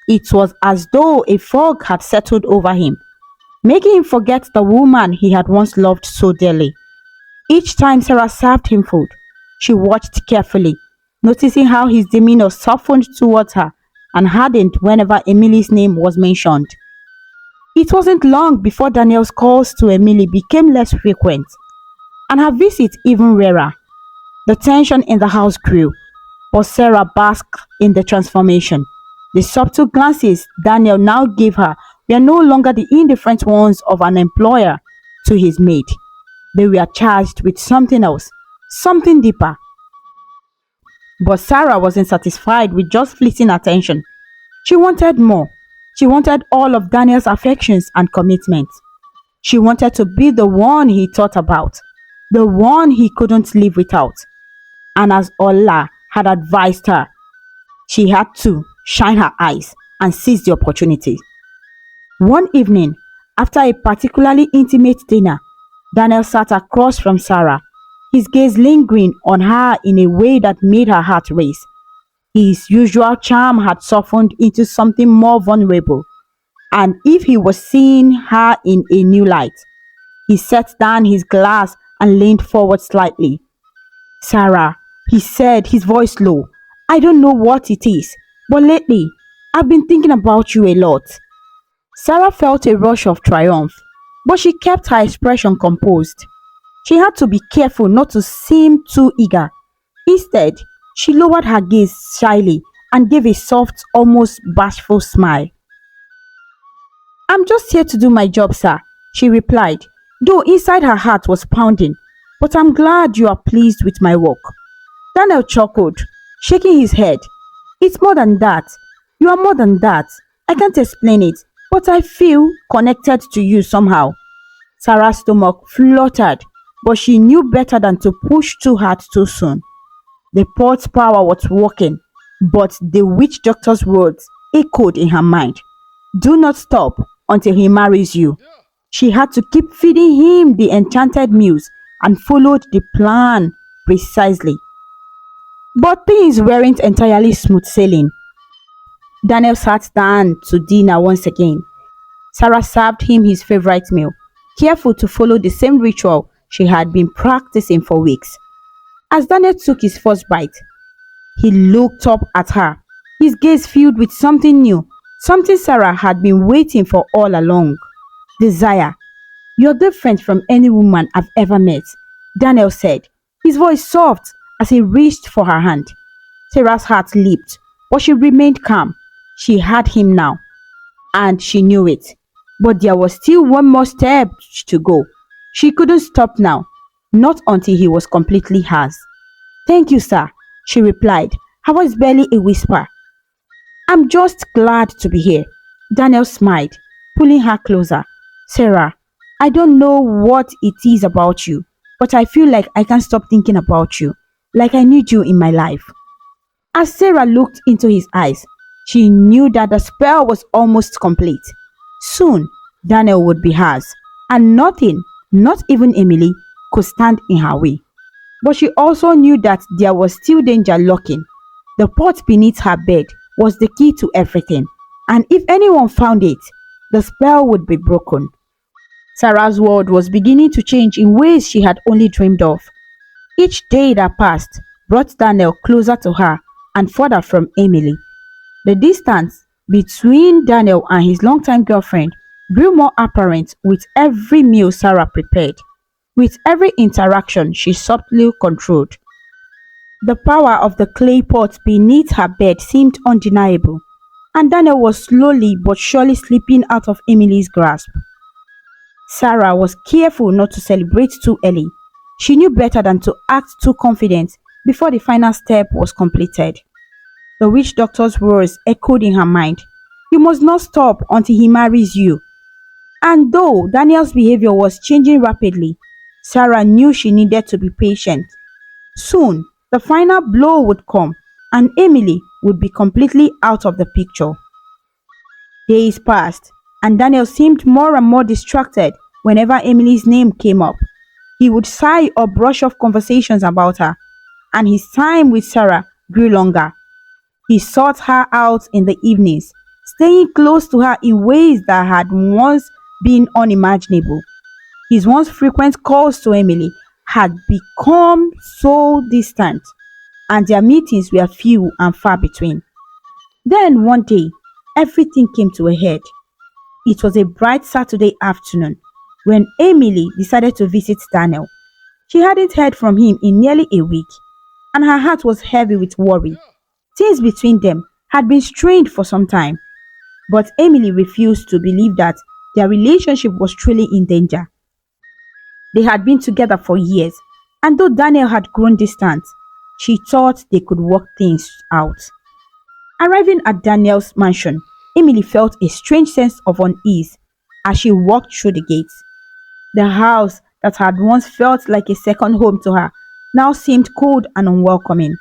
It was as though a fog had settled over him, making him forget the woman he had once loved so dearly. Each time Sarah served him food, she watched carefully, noticing how his demeanor softened towards her and hardened whenever Emily's name was mentioned. It wasn't long before Daniel's calls to Emily became less frequent, and her visits even rarer. The tension in the house grew, but Sarah basked in the transformation. The subtle glances Daniel now gave her were no longer the indifferent ones of an employer to his maid. They were charged with something else, something deeper. But Sarah wasn't satisfied with just fleeting attention. She wanted more. She wanted all of Daniel's affections and commitment. She wanted to be the one he thought about, the one he couldn't live without. And as Ola had advised her, she had to shine her eyes and seize the opportunity. One evening, after a particularly intimate dinner, Daniel sat across from Sarah, his gaze lingering on her in a way that made her heart race. His usual charm had softened into something more vulnerable, and if he was seeing her in a new light, he set down his glass and leaned forward slightly. Sarah, he said, his voice low, I don't know what it is, but lately I've been thinking about you a lot. Sarah felt a rush of triumph, but she kept her expression composed. She had to be careful not to seem too eager. Instead, she lowered her gaze shyly and gave a soft, almost bashful smile. I'm just here to do my job, sir, she replied, though inside her heart was pounding. But I'm glad you are pleased with my work. Daniel chuckled, shaking his head. It's more than that. You are more than that. I can't explain it, but I feel connected to you somehow. Sarah's stomach fluttered, but she knew better than to push too hard too soon. The pot's power was working, but the witch doctor's words echoed in her mind. Do not stop until he marries you. She had to keep feeding him the enchanted muse and followed the plan precisely. But things weren't entirely smooth sailing. Daniel sat down to dinner once again. Sarah served him his favorite meal, careful to follow the same ritual she had been practicing for weeks. As Daniel took his first bite, he looked up at her, his gaze filled with something new, something Sarah had been waiting for all along. Desire. You're different from any woman I've ever met, Daniel said, his voice soft as he reached for her hand. Sarah's heart leaped, but she remained calm. She had him now, and she knew it. But there was still one more step to go. She couldn't stop now, not until he was completely hers. Thank you, sir, she replied, her voice barely a whisper. I'm just glad to be here. Daniel smiled, pulling her closer. Sarah, I don't know what it is about you, but I feel like I can't stop thinking about you, like I need you in my life. As Sarah looked into his eyes, she knew that the spell was almost complete. Soon, Daniel would be hers, and nothing, not even Emily, could stand in her way. But she also knew that there was still danger lurking. The pot beneath her bed was the key to everything, and if anyone found it, the spell would be broken. Sarah's world was beginning to change in ways she had only dreamed of. Each day that passed brought Daniel closer to her and further from Emily. The distance between Daniel and his longtime girlfriend grew more apparent with every meal Sarah prepared, with every interaction she subtly controlled. The power of the clay pot beneath her bed seemed undeniable, and Daniel was slowly but surely slipping out of Emily's grasp. Sarah was careful not to celebrate too early. She knew better than to act too confident before the final step was completed. The witch doctor's words echoed in her mind. You must not stop until he marries you. And though Daniel's behavior was changing rapidly, Sarah knew she needed to be patient. Soon, the final blow would come, and Emily would be completely out of the picture. Days passed, and Daniel seemed more and more distracted whenever Emily's name came up. He would sigh or brush off conversations about her, and his time with Sarah grew longer. He sought her out in the evenings, staying close to her in ways that had once been unimaginable. His once frequent calls to Emily had become so distant, and their meetings were few and far between. Then one day, everything came to a head. It was a bright Saturday afternoon when Emily decided to visit Daniel. She hadn't heard from him in nearly a week, and her heart was heavy with worry. Things between them had been strained for some time, but Emily refused to believe that their relationship was truly in danger. They had been together for years, and though Daniel had grown distant, she thought they could work things out. Arriving at Daniel's mansion, Emily felt a strange sense of unease as she walked through the gates. The house that had once felt like a second home to her now seemed cold and unwelcoming.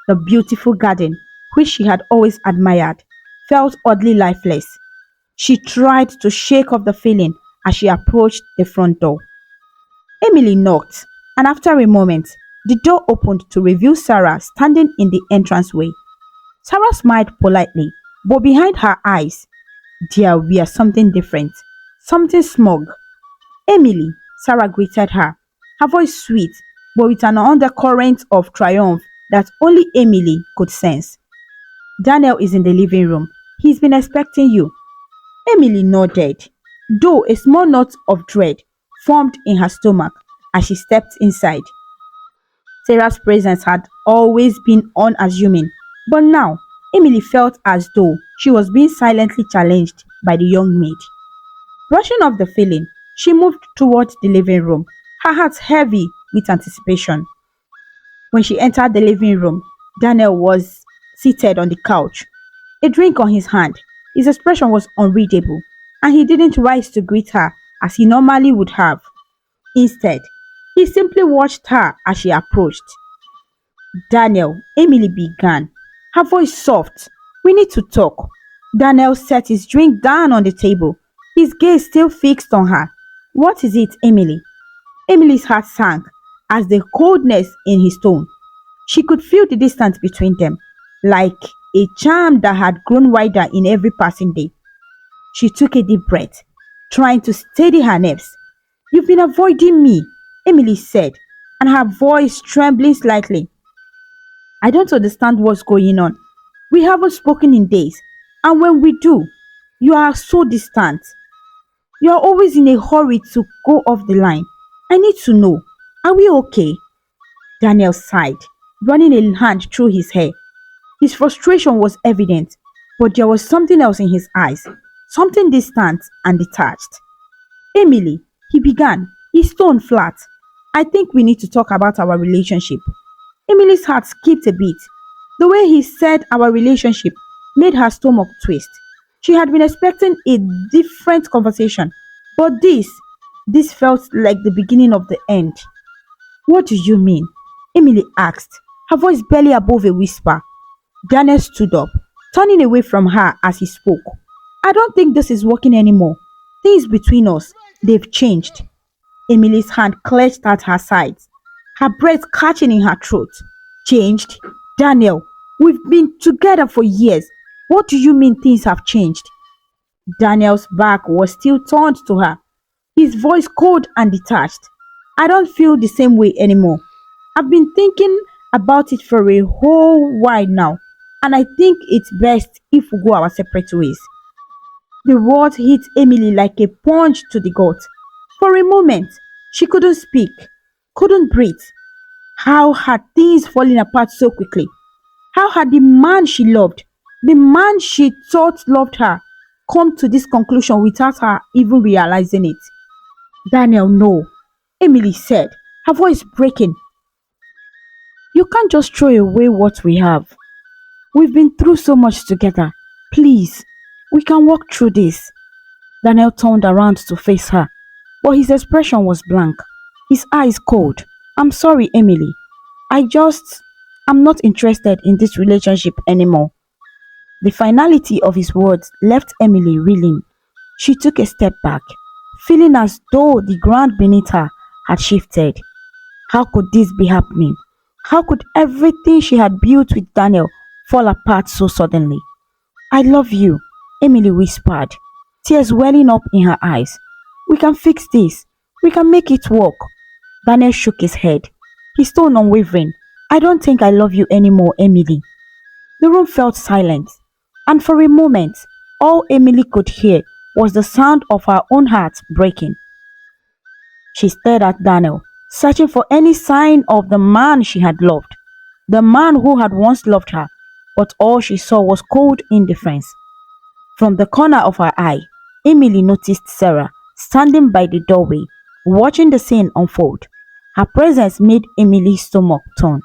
The beautiful garden, which she had always admired, felt oddly lifeless. She tried to shake off the feeling as she approached the front door. Emily knocked, and after a moment, the door opened to reveal Sarah standing in the entranceway. Sarah smiled politely, but behind her eyes, there was something different, something smug. Emily, Sarah greeted her, her voice sweet, but with an undercurrent of triumph that only Emily could sense. Daniel is in the living room. He's been expecting you. Emily nodded, though a small knot of dread formed in her stomach as she stepped inside. Sarah's presence had always been unassuming, but now Emily felt as though she was being silently challenged by the young maid. Brushing off the feeling, she moved towards the living room, her heart heavy with anticipation. When she entered the living room, Daniel was seated on the couch, a drink on his hand. His expression was unreadable, and he didn't rise to greet her as he normally would have. Instead, he simply watched her as she approached. Daniel, Emily began, her voice soft. We need to talk. Daniel set his drink down on the table, his gaze still fixed on her. What is it, Emily? Emily's heart sank as the coldness in his tone. She could feel the distance between them, like a charm that had grown wider in every passing day. She took a deep breath, trying to steady her nerves. You've been avoiding me, Emily said, and her voice trembling slightly. I don't understand what's going on. We haven't spoken in days, and when we do, you are so distant. You are always in a hurry to go off the line. I need to know. Are we okay? Daniel sighed, running a hand through his hair. His frustration was evident, but there was something else in his eyes, something distant and detached. Emily, he began, his tone flat. I think we need to talk about our relationship. Emily's heart skipped a beat. The way he said our relationship made her stomach twist. She had been expecting a different conversation, but this felt like the beginning of the end. What do you mean? Emily asked, her voice barely above a whisper. Daniel stood up, turning away from her as he spoke. I don't think this is working anymore. Things between us, they've changed. Emily's hand clenched at her sides, her breath catching in her throat. Changed? Daniel, we've been together for years. What do you mean things have changed? Daniel's back was still turned to her, his voice cold and detached. I don't feel the same way anymore. I've been thinking about it for a whole while now, and I think it's best if we go our separate ways. The words hit Emily like a punch to the gut. For a moment, she couldn't speak, couldn't breathe. How had things fallen apart so quickly? How had the man she loved, the man she thought loved her, come to this conclusion without her even realizing it? Daniel, no, Emily said, her voice breaking. You can't just throw away what we have. We've been through so much together. Please, we can walk through this. Daniel turned around to face her, but his expression was blank, his eyes cold. I'm sorry, Emily. I'm not interested in this relationship anymore. The finality of his words left Emily reeling. She took a step back, feeling as though the ground beneath her had shifted. How could this be happening? How could everything she had built with Daniel fall apart so suddenly? I love you, Emily whispered, tears welling up in her eyes. We can fix this. We can make it work. Daniel shook his head, his tone unwavering. I don't think I love you anymore, Emily. The room felt silent, and for a moment, all Emily could hear was the sound of her own heart breaking. She stared at Daniel, searching for any sign of the man she had loved, the man who had once loved her, but all she saw was cold indifference. From the corner of her eye, Emily noticed Sarah standing by the doorway, watching the scene unfold. Her presence made Emily's stomach turn.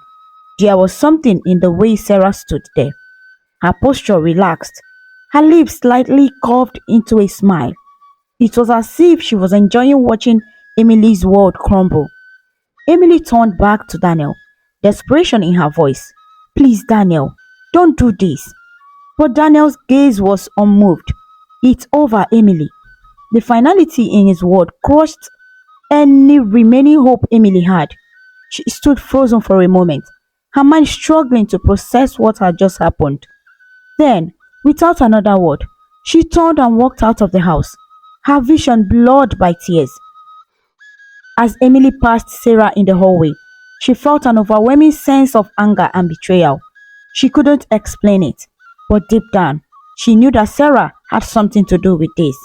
There was something in the way Sarah stood there. Her posture relaxed, her lips slightly curved into a smile. It was as if she was enjoying watching Emily's world crumble. Emily turned back to Daniel, desperation in her voice. Please, Daniel, don't do this. But Daniel's gaze was unmoved. It's over, Emily. The finality in his word crushed any remaining hope Emily had. She stood frozen for a moment, her mind struggling to process what had just happened. Then, without another word, she turned and walked out of the house, her vision blurred by tears. As Emily passed Sarah in the hallway, she felt an overwhelming sense of anger and betrayal. She couldn't explain it, but deep down, she knew that Sarah had something to do with this.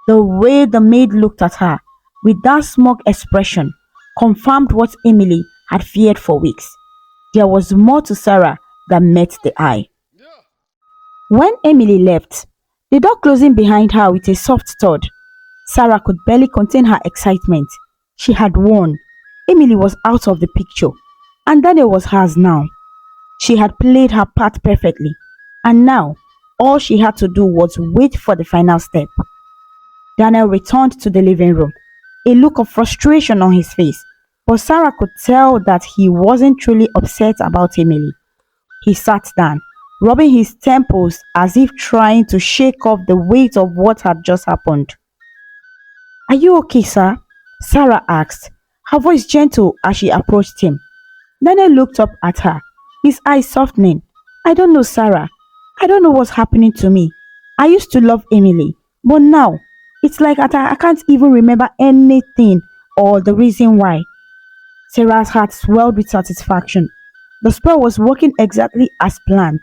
The way the maid looked at her, with that smug expression, confirmed what Emily had feared for weeks. There was more to Sarah than met the eye. When Emily left, the door closing behind her with a soft thud, Sarah could barely contain her excitement. She had won. Emily was out of the picture, and Daniel was hers now. She had played her part perfectly, and now all she had to do was wait for the final step. Daniel returned to the living room, a look of frustration on his face, but Sarah could tell that he wasn't truly upset about Emily. He sat down, rubbing his temples as if trying to shake off the weight of what had just happened. "Are you okay, sir?" Sarah asked, her voice gentle as she approached him. Daniel looked up at her, his eyes softening. "I don't know, Sarah. I don't know what's happening to me. I used to love Emily, but now it's like I can't even remember anything or the reason why." Sarah's heart swelled with satisfaction. The spell was working exactly as planned.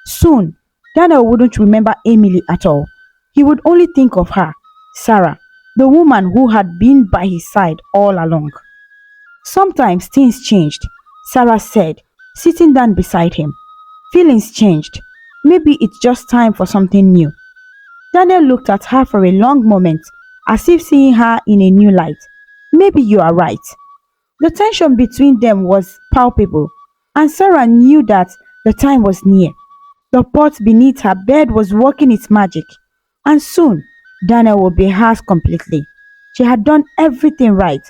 Soon, Daniel wouldn't remember Emily at all. He would only think of her, Sarah, the woman who had been by his side all along. "Sometimes things changed," Sarah said, sitting down beside him. "Feelings changed. Maybe it's just time for something new." Daniel looked at her for a long moment, as if seeing her in a new light. "Maybe you are right." The tension between them was palpable, and Sarah knew that the time was near. The pot beneath her bed was working its magic, and soon Daniel would be hers completely. She had done everything right,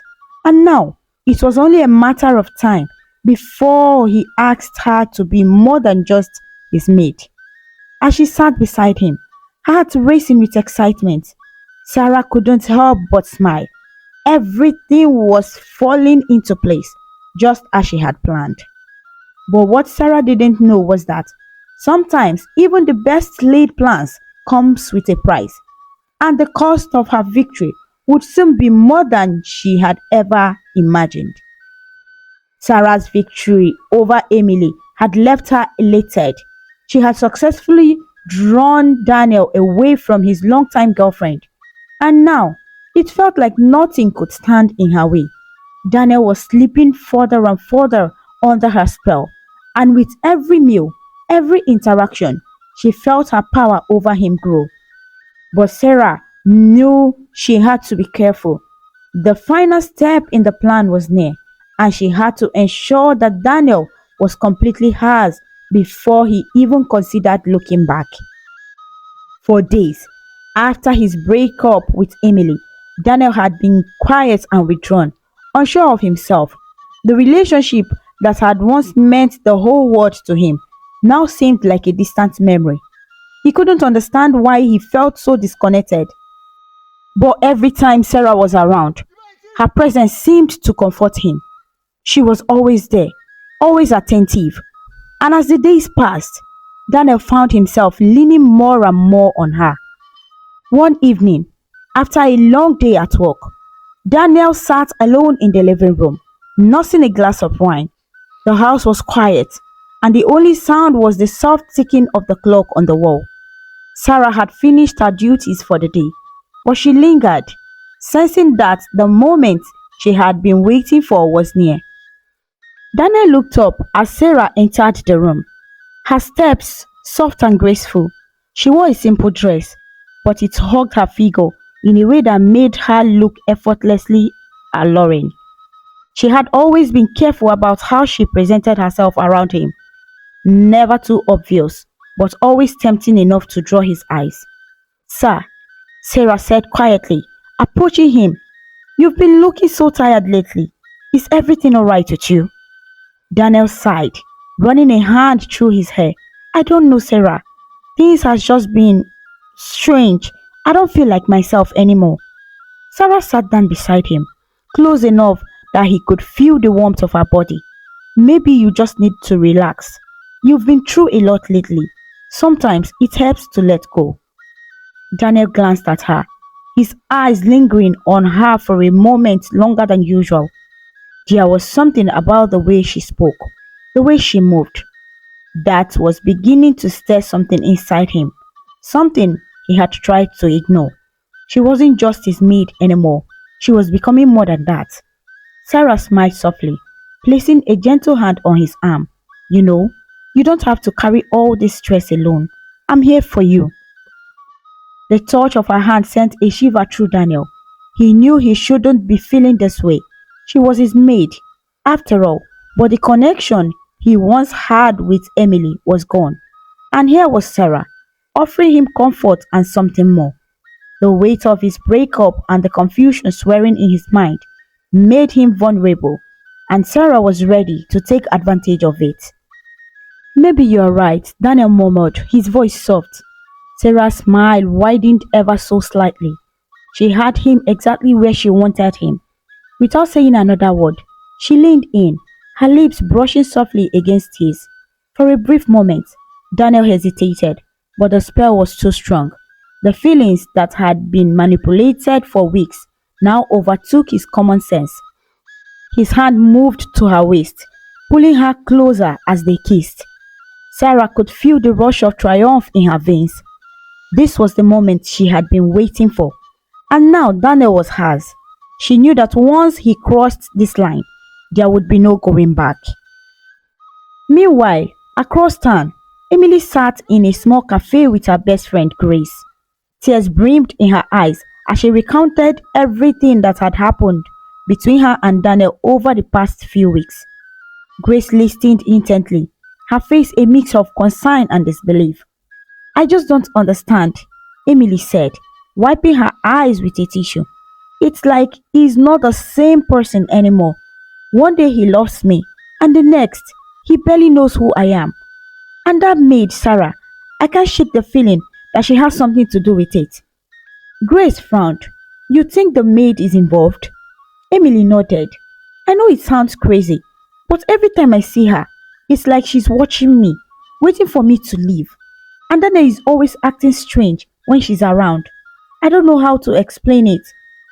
and now it was only a matter of time before he asked her to be more than just his maid. As she sat beside him, her heart racing with excitement, Sarah couldn't help but smile. Everything was falling into place, just as she had planned. But what Sarah didn't know was that sometimes even the best laid plans comes with a price, and the cost of her victory would soon be more than she had ever imagined. Sarah's victory over Emily had left her elated. She had successfully drawn Daniel away from his longtime girlfriend, and now it felt like nothing could stand in her way. Daniel was slipping further and further under her spell, and with every meal, every interaction, she felt her power over him grow. But Sarah knew she had to be careful. The final step in the plan was near, and she had to ensure that Daniel was completely hers before he even considered looking back. For days after his breakup with Emily, Daniel had been quiet and withdrawn, unsure of himself. The relationship that had once meant the whole world to him now seemed like a distant memory. He couldn't understand why he felt so disconnected. But every time Sarah was around, her presence seemed to comfort him. She was always there, always attentive. And as the days passed, Daniel found himself leaning more and more on her. One evening, after a long day at work, Daniel sat alone in the living room, nursing a glass of wine. The house was quiet, and the only sound was the soft ticking of the clock on the wall. Sarah had finished her duties for the day, but she lingered, sensing that the moment she had been waiting for was near. Daniel looked up as Sarah entered the room. Her steps soft and graceful. She wore a simple dress, but it hugged her figure in a way that made her look effortlessly alluring. She had always been careful about how she presented herself around him, never too obvious, but always tempting enough to draw his eyes. "Sir," Sarah said quietly, approaching him, "you've been looking so tired lately. Is everything alright with you?" Daniel sighed, running a hand through his hair. "I don't know, Sarah. Things has just been strange. I don't feel like myself anymore." Sarah sat down beside him, close enough that he could feel the warmth of her body. "Maybe you just need to relax. You've been through a lot lately. Sometimes it helps to let go. Daniel glanced at her, his eyes lingering on her for a moment longer than usual. There was something about the way she spoke, the way she moved, that was beginning to stir something inside him, something he had tried to ignore. She wasn't just his maid anymore, she was becoming more than that. Sarah smiled softly, placing a gentle hand on his arm. You know, you don't have to carry all this stress alone. I'm here for you. The touch of her hand sent a shiver through Daniel. He knew he shouldn't be feeling this way. She was his maid, after all, but the connection he once had with Emily was gone. And here was Sarah, offering him comfort and something more. The weight of his breakup and the confusion swirling in his mind made him vulnerable, and Sarah was ready to take advantage of it. Maybe you're right, Daniel murmured, his voice soft. Sarah's smile widened ever so slightly. She had him exactly where she wanted him. Without saying another word, she leaned in, her lips brushing softly against his. For a brief moment, Daniel hesitated, but the spell was too strong. The feelings that had been manipulated for weeks now overtook his common sense. His hand moved to her waist, pulling her closer as they kissed. Sarah could feel the rush of triumph in her veins. This was the moment she had been waiting for. And now Daniel was hers. She knew that once he crossed this line, there would be no going back. Meanwhile, across town, Emily sat in a small cafe with her best friend Grace. Tears brimmed in her eyes as she recounted everything that had happened between her and Daniel over the past few weeks. Grace listened intently, her face a mix of concern and disbelief. I just don't understand, Emily said, wiping her eyes with a tissue. It's like he's not the same person anymore. One day he loves me, and the next, he barely knows who I am. And that maid, Sarah, I can't shake the feeling that she has something to do with it. Grace frowned. You think the maid is involved? Emily nodded. I know it sounds crazy, but every time I see her, it's like she's watching me, waiting for me to leave. And Dana is always acting strange when she's around. I don't know how to explain it,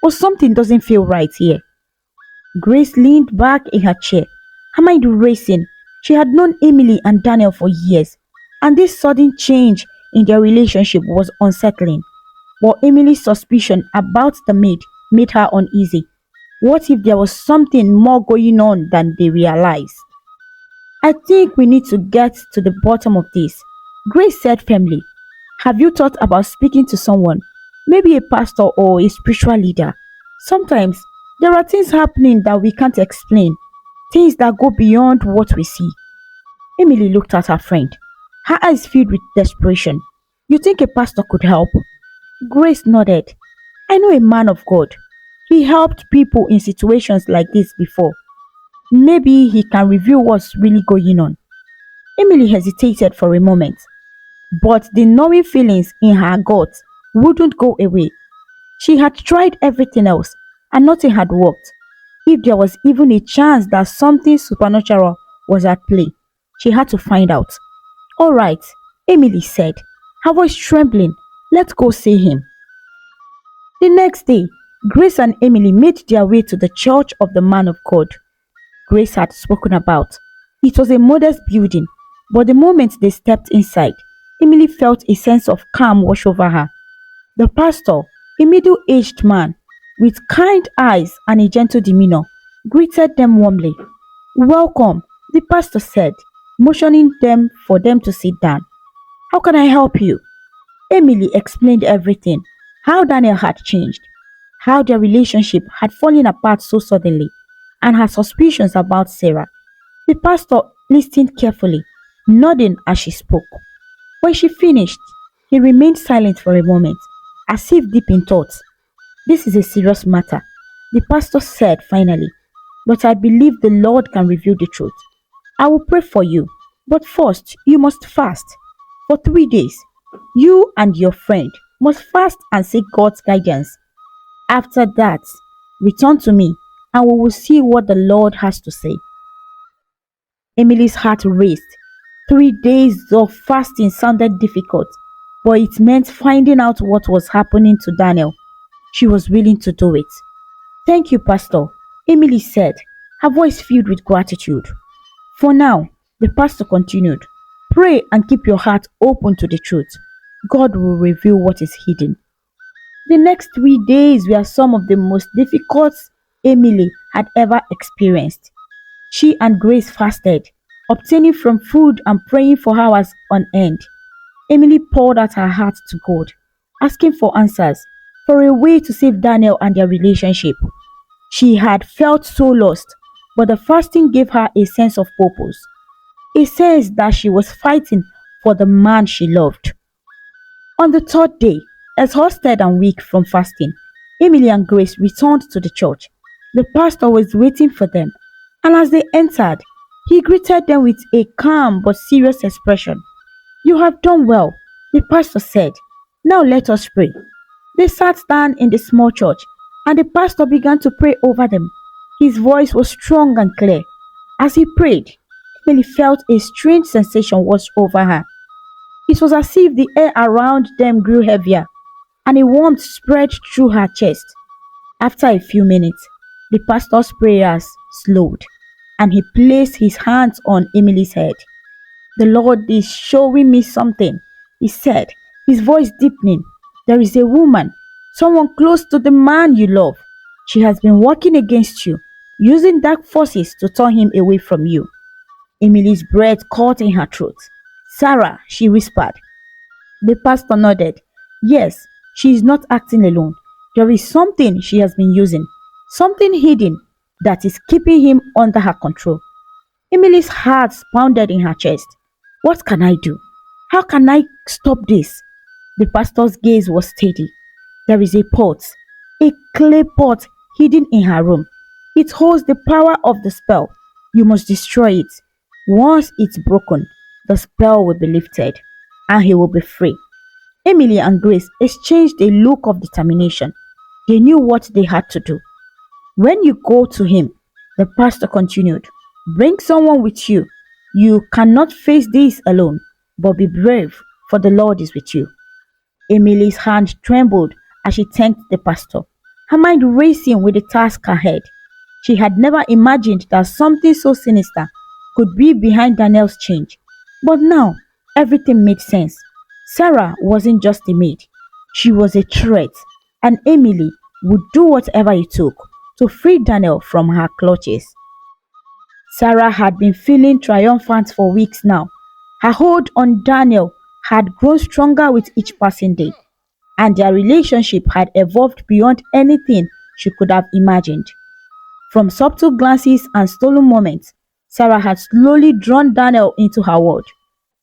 but something doesn't feel right here. Grace leaned back in her chair, her mind racing. She had known Emily and Daniel for years, and this sudden change in their relationship was unsettling. But Emily's suspicion about the maid made her uneasy. What if there was something more going on than they realized? I think we need to get to the bottom of this, Grace said firmly. Have you thought about speaking to someone? Maybe a pastor or a spiritual leader. Sometimes there are things happening that we can't explain, things that go beyond what we see. Emily looked at her friend, her eyes filled with desperation. You think a pastor could help? Grace nodded. I know a man of God. He helped people in situations like this before. Maybe he can reveal what's really going on. Emily hesitated for a moment, but the gnawing feelings in her gut wouldn't go away. She had tried everything else, and nothing had worked. If there was even a chance that something supernatural was at play, she had to find out. All right, Emily said, her voice trembling. Let's go see him. The next day, Grace and Emily made their way to the church of the man of God Grace had spoken about. It was a modest building, but the moment they stepped inside, Emily felt a sense of calm wash over her. The pastor, a middle-aged man with kind eyes and a gentle demeanor, greeted them warmly. Welcome, the pastor said, motioning them for them to sit down. How can I help you? Emily explained everything, how Daniel had changed, how their relationship had fallen apart so suddenly, and her suspicions about Sarah. The pastor listened carefully, nodding as she spoke. When she finished, he remained silent for a moment, as if deep in thought. This is a serious matter, the pastor said finally, but I believe the Lord can reveal the truth. I will pray for you, but first you must fast. For 3 days, you and your friend must fast and seek God's guidance. After that, return to me and we will see what the Lord has to say. Emily's heart raced. 3 days of fasting sounded difficult, but it meant finding out what was happening to Daniel. She was willing to do it. Thank you, Pastor, Emily said, her voice filled with gratitude. For now, the pastor continued, pray and keep your heart open to the truth. God will reveal what is hidden. The next 3 days were some of the most difficult Emily had ever experienced. She and Grace fasted, obtaining from food and praying for hours on end. Emily poured out her heart to God, asking for answers, for a way to save Daniel and their relationship. She had felt so lost, but the fasting gave her a sense of purpose, a sense that she was fighting for the man she loved. On the third day, exhausted and weak from fasting, Emily and Grace returned to the church. The pastor was waiting for them, and as they entered, he greeted them with a calm but serious expression. You have done well, the pastor said. Now let us pray. They sat down in the small church, and the pastor began to pray over them. His voice was strong and clear. As he prayed, Emily felt a strange sensation wash over her. It was as if the air around them grew heavier, and a warmth spread through her chest. After a few minutes, the pastor's prayers slowed, and he placed his hands on Emily's head. The Lord is showing me something, he said, his voice deepening. There is a woman, someone close to the man you love. She has been working against you, using dark forces to turn him away from you. Emily's breath caught in her throat. Sarah, she whispered. The pastor nodded. Yes, she is not acting alone. There is something she has been using, something hidden that is keeping him under her control. Emily's heart pounded in her chest. What can I do? How can I stop this? The pastor's gaze was steady. There is a clay pot hidden in her room. It holds the power of the spell. You must destroy it. Once it's broken, the spell will be lifted, and he will be free. Emily and Grace exchanged a look of determination. They knew what they had to do. When you go to him, the pastor continued, bring someone with you. You cannot face this alone, but be brave, for the Lord is with you. Emily's hand trembled as she thanked the pastor, her mind racing with the task ahead. She had never imagined that something so sinister could be behind Daniel's change. But now, everything made sense. Sarah wasn't just a maid. She was a threat, and Emily would do whatever it took to free Daniel from her clutches. Sarah had been feeling triumphant for weeks now. Her hold on Daniel had grown stronger with each passing day, and their relationship had evolved beyond anything she could have imagined. From subtle glances and stolen moments, Sarah had slowly drawn Daniel into her world.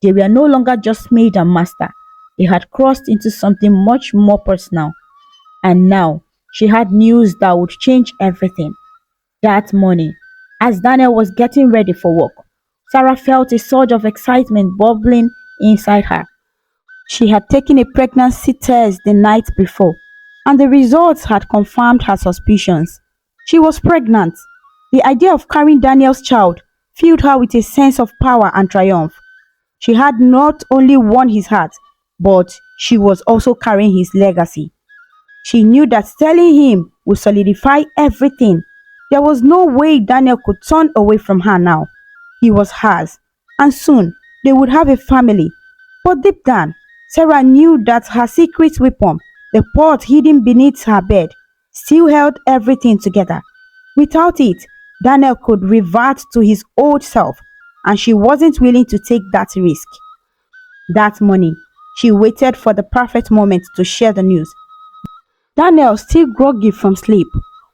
They were no longer just maid and master. They had crossed into something much more personal. And now, she had news that would change everything. That morning, as Daniel was getting ready for work, Sarah felt a surge of excitement bubbling inside her. She had taken a pregnancy test the night before, and the results had confirmed her suspicions. She was pregnant. The idea of carrying Daniel's child filled her with a sense of power and triumph. She had not only won his heart, but she was also carrying his legacy. She knew that telling him would solidify everything. There was no way Daniel could turn away from her now. He was hers, and soon they would have a family. But deep down, Sarah knew that her secret weapon, the pot hidden beneath her bed, still held everything together. Without it, Daniel could revert to his old self, and she wasn't willing to take that risk. That morning, she waited for the perfect moment to share the news. Daniel, still groggy from sleep,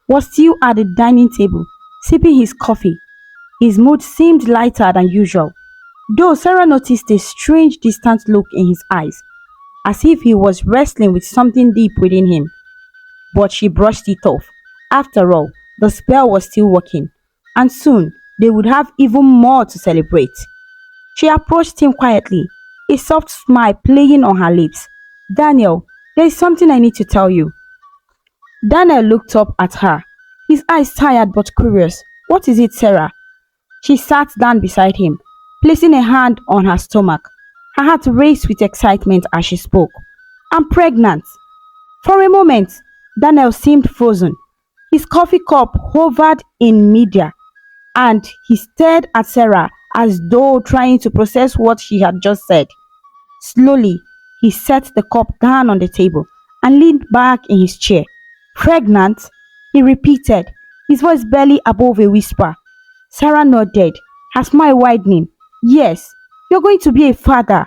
was still at the dining table, sipping his coffee. His mood seemed lighter than usual, though Sarah noticed a strange distant look in his eyes, as if he was wrestling with something deep within him. But she brushed it off. After all, the spell was still working, and soon they would have even more to celebrate. She approached him quietly, a soft smile playing on her lips. Daniel, there is something I need to tell you. Daniel looked up at her, his eyes tired but curious. What is it, Sarah? She sat down beside him. placing a hand on her stomach. Her heart raced with excitement as she spoke. I'm pregnant. For a moment, Daniel seemed frozen. His coffee cup hovered in midair, and he stared at Sarah as though trying to process what she had just said. Slowly, he set the cup down on the table and leaned back in his chair. Pregnant? He repeated, his voice barely above a whisper. Sarah nodded, her smile widening. Yes, you're going to be a father.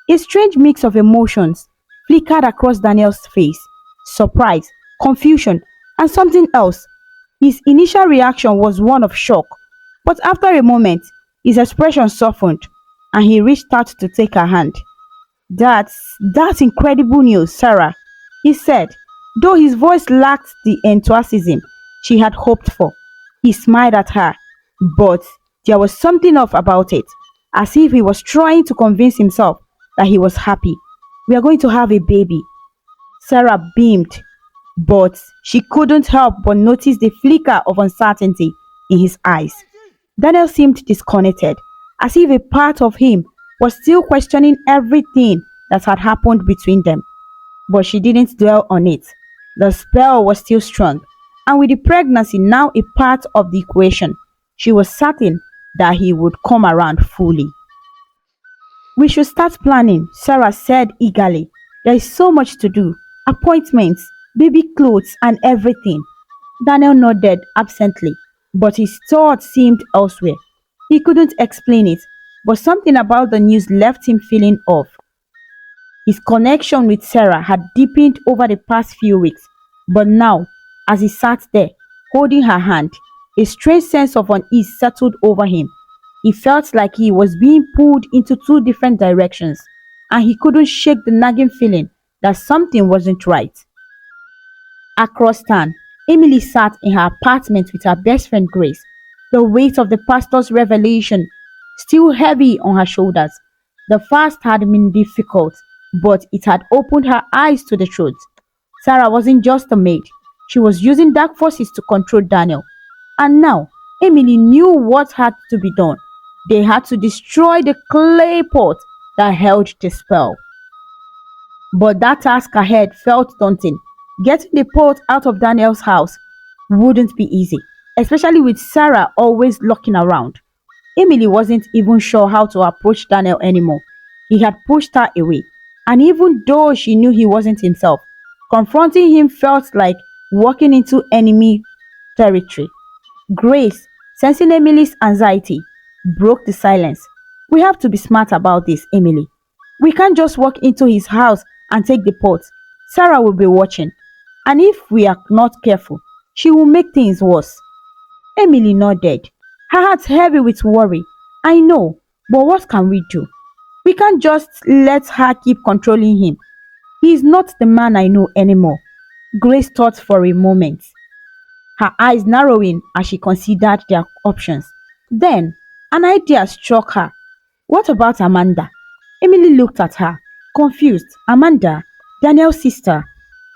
A strange mix of emotions flickered across Daniel's face: surprise, confusion, and something else. His initial reaction was one of shock, but after a moment, his expression softened and he reached out to take her hand. That's incredible news, Sarah, he said, though his voice lacked the enthusiasm she had hoped for. He smiled at her, but there was something off about it, as if he was trying to convince himself that he was happy. We are going to have a baby. Sarah beamed, but she couldn't help but notice the flicker of uncertainty in his eyes. Daniel seemed disconnected, as if a part of him was still questioning everything that had happened between them. But she didn't dwell on it. The spell was still strong, and with the pregnancy now a part of the equation, she was certain that he would come around fully. We should start planning, Sarah said eagerly. There is so much to do: appointments, baby clothes, and everything. Daniel nodded absently, but his thoughts seemed elsewhere. He couldn't explain it, but something about the news left him feeling off. His connection with Sarah had deepened over the past few weeks, but now, as he sat there, holding her hand, a strange sense of unease settled over him. He felt like he was being pulled into two different directions, and he couldn't shake the nagging feeling that something wasn't right. Across town, Emily sat in her apartment with her best friend Grace, the weight of the pastor's revelation still heavy on her shoulders. The fast had been difficult, but it had opened her eyes to the truth. Sarah wasn't just a maid, she was using dark forces to control Daniel. And now, Emily knew what had to be done. They had to destroy the clay pot that held the spell. But that task ahead felt daunting. Getting the pot out of Daniel's house wouldn't be easy, especially with Sarah always looking around. Emily wasn't even sure how to approach Daniel anymore. He had pushed her away, and even though she knew he wasn't himself, confronting him felt like walking into enemy territory. Grace, sensing Emily's anxiety, broke the silence. We have to be smart about this, Emily. We can't just walk into his house and take the pot. Sarah will be watching, and if we are not careful, she will make things worse. Emily nodded, her heart heavy with worry. I know, but what can we do? We can't just let her keep controlling him. He is not the man I know anymore. Grace thought for a moment, her eyes narrowing as she considered their options. Then, an idea struck her. What about Amanda? Emily looked at her, confused. Amanda, Daniel's sister.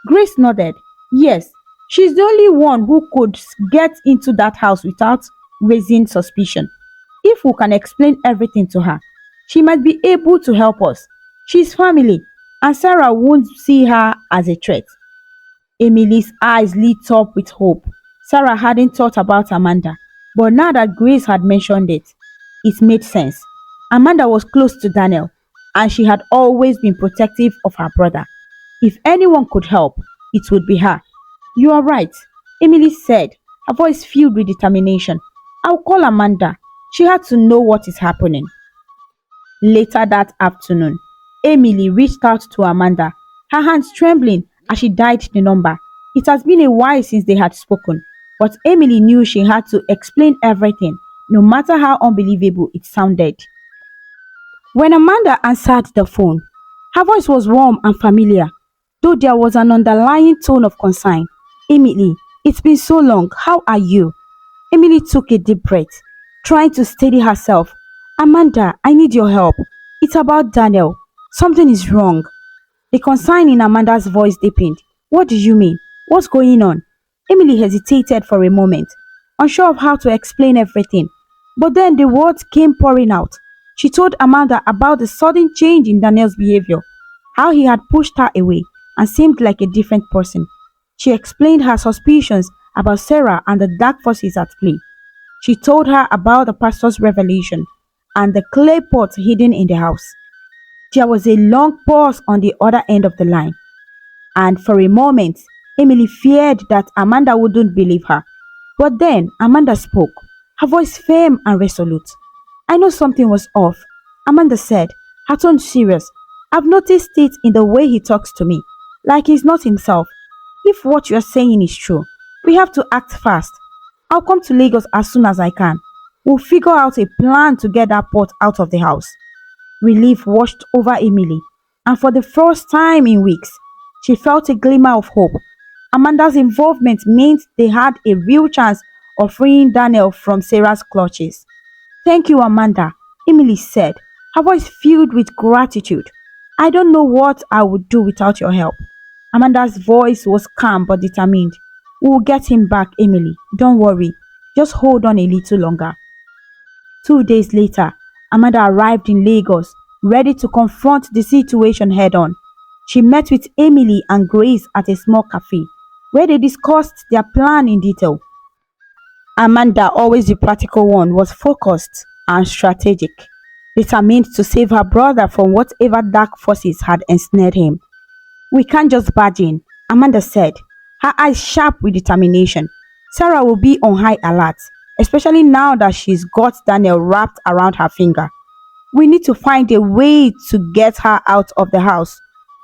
Grace nodded. Yes, she's the only one who could get into that house without raising suspicion. If we can explain everything to her, she might be able to help us. She's family, and Sarah won't see her as a threat. Emily's eyes lit up with hope. Sarah hadn't thought about Amanda, but now that Grace had mentioned it, it made sense. Amanda was close to Daniel, and she had always been protective of her brother. If anyone could help, it would be her. You are right, Emily said, her voice filled with determination. I'll call Amanda. She had to know what is happening. Later that afternoon, Emily reached out to Amanda, her hands trembling as she dialed the number. It has been a while since they had spoken, but Emily knew she had to explain everything, no matter how unbelievable it sounded. When Amanda answered the phone, her voice was warm and familiar, though there was an underlying tone of concern. Emily, it's been so long. How are you? Emily took a deep breath, trying to steady herself. Amanda, I need your help. It's about Daniel. Something is wrong. The concern in Amanda's voice deepened. What do you mean? What's going on? Emily hesitated for a moment, unsure of how to explain everything. But then the words came pouring out. She told Amanda about the sudden change in Daniel's behavior, how he had pushed her away and seemed like a different person. She explained her suspicions about Sarah and the dark forces at play. She told her about the pastor's revelation and the clay pot hidden in the house. There was a long pause on the other end of the line, and for a moment, Emily feared that Amanda wouldn't believe her. But then Amanda spoke, her voice firm and resolute. I know something was off, Amanda said, her tone serious. I've noticed it in the way he talks to me, like he's not himself. If what you're saying is true, we have to act fast. I'll come to Lagos as soon as I can. We'll figure out a plan to get that pot out of the house. Relief washed over Emily, and for the first time in weeks, she felt a glimmer of hope. Amanda's involvement meant they had a real chance of freeing Daniel from Sarah's clutches. Thank you, Amanda, Emily said, her voice filled with gratitude. I don't know what I would do without your help. Amanda's voice was calm but determined. We will get him back, Emily. Don't worry. Just hold on a little longer. 2 days later, Amanda arrived in Lagos, ready to confront the situation head on. She met with Emily and Grace at a small cafe, where they discussed their plan in detail. Amanda, always the practical one, was focused and strategic, determined to save her brother from whatever dark forces had ensnared him. We can't just barge in, Amanda said, her eyes sharp with determination. Sarah will be on high alert, especially now that she's got Daniel wrapped around her finger. We need to find a way to get her out of the house,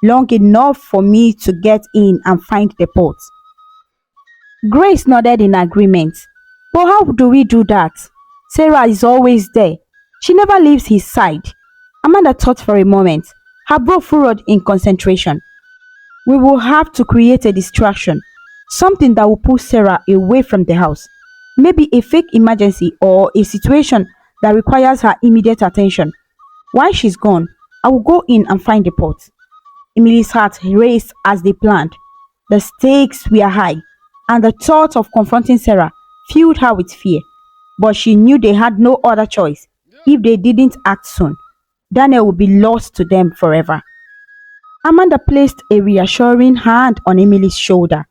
long enough for me to get in and find the pot. Grace nodded in agreement. But how do we do that? Sarah is always there. She never leaves his side. Amanda thought for a moment, her brow furrowed in concentration. We will have to create a distraction, something that will pull Sarah away from the house. Maybe a fake emergency or a situation that requires her immediate attention. While she's gone, I will go in and find the pot. Emily's heart raced as they planned. The stakes were high, and the thought of confronting Sarah filled her with fear. But she knew they had no other choice. If they didn't act soon, Daniel would be lost to them forever. Amanda placed a reassuring hand on Emily's shoulder.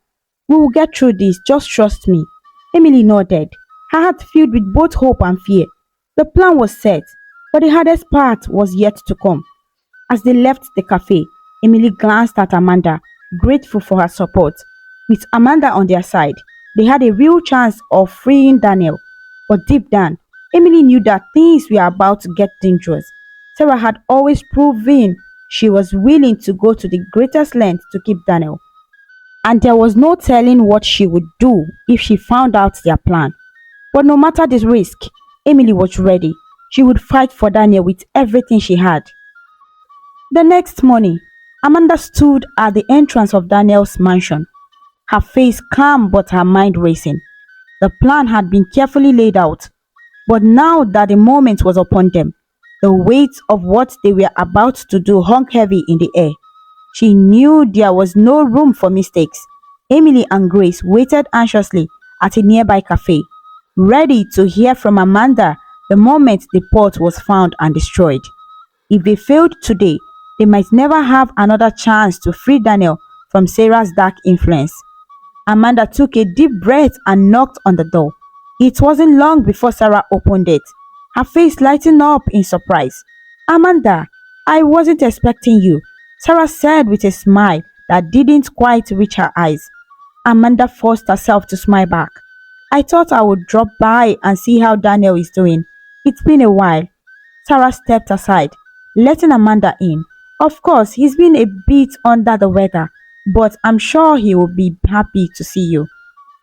We will get through this, just trust me. Emily nodded, her heart filled with both hope and fear. The plan was set, but the hardest part was yet to come. As they left the cafe, Emily glanced at Amanda, grateful for her support. With Amanda on their side, they had a real chance of freeing Daniel. But deep down, Emily knew that things were about to get dangerous. Sarah had always proven she was willing to go to the greatest length to keep Daniel. And there was no telling what she would do if she found out their plan. But no matter the risk, Emily was ready. She would fight for Daniel with everything she had. The next morning, Amanda stood at the entrance of Daniel's mansion, her face calm but her mind racing. The plan had been carefully laid out, but now that the moment was upon them, the weight of what they were about to do hung heavy in the air. She knew there was no room for mistakes. Emily and Grace waited anxiously at a nearby cafe, ready to hear from Amanda the moment the pot was found and destroyed. If they failed today, they might never have another chance to free Daniel from Sarah's dark influence. Amanda took a deep breath and knocked on the door. It wasn't long before Sarah opened it, her face lighting up in surprise. Amanda, I wasn't expecting you, Sarah said with a smile that didn't quite reach her eyes. Amanda forced herself to smile back. I thought I would drop by and see how Daniel is doing. It's been a while. Sarah stepped aside, letting Amanda in. Of course, he's been a bit under the weather, but I'm sure he will be happy to see you.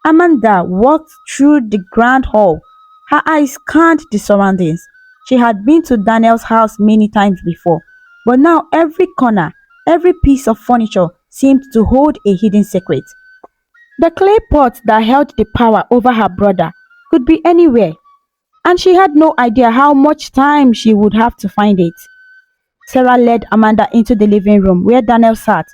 Amanda walked through the grand hall. Her eyes scanned the surroundings. She had been to Daniel's house many times before, but now every corner, every piece of furniture seemed to hold a hidden secret. The clay pot that held the power over her brother could be anywhere, and she had no idea how much time she would have to find it. Sarah led Amanda into the living room where Daniel sat,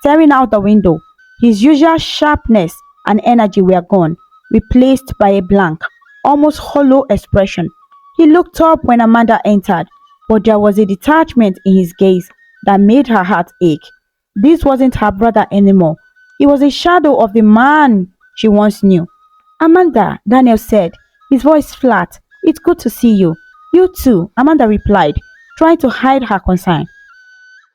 staring out the window. His usual sharpness and energy were gone, replaced by a blank, almost hollow expression. He looked up when Amanda entered, but there was a detachment in his gaze that made her heart ache. This wasn't her brother anymore. He was a shadow of the man she once knew. Amanda, Daniel said, his voice flat. It's good to see you. You too, Amanda replied, trying to hide her concern.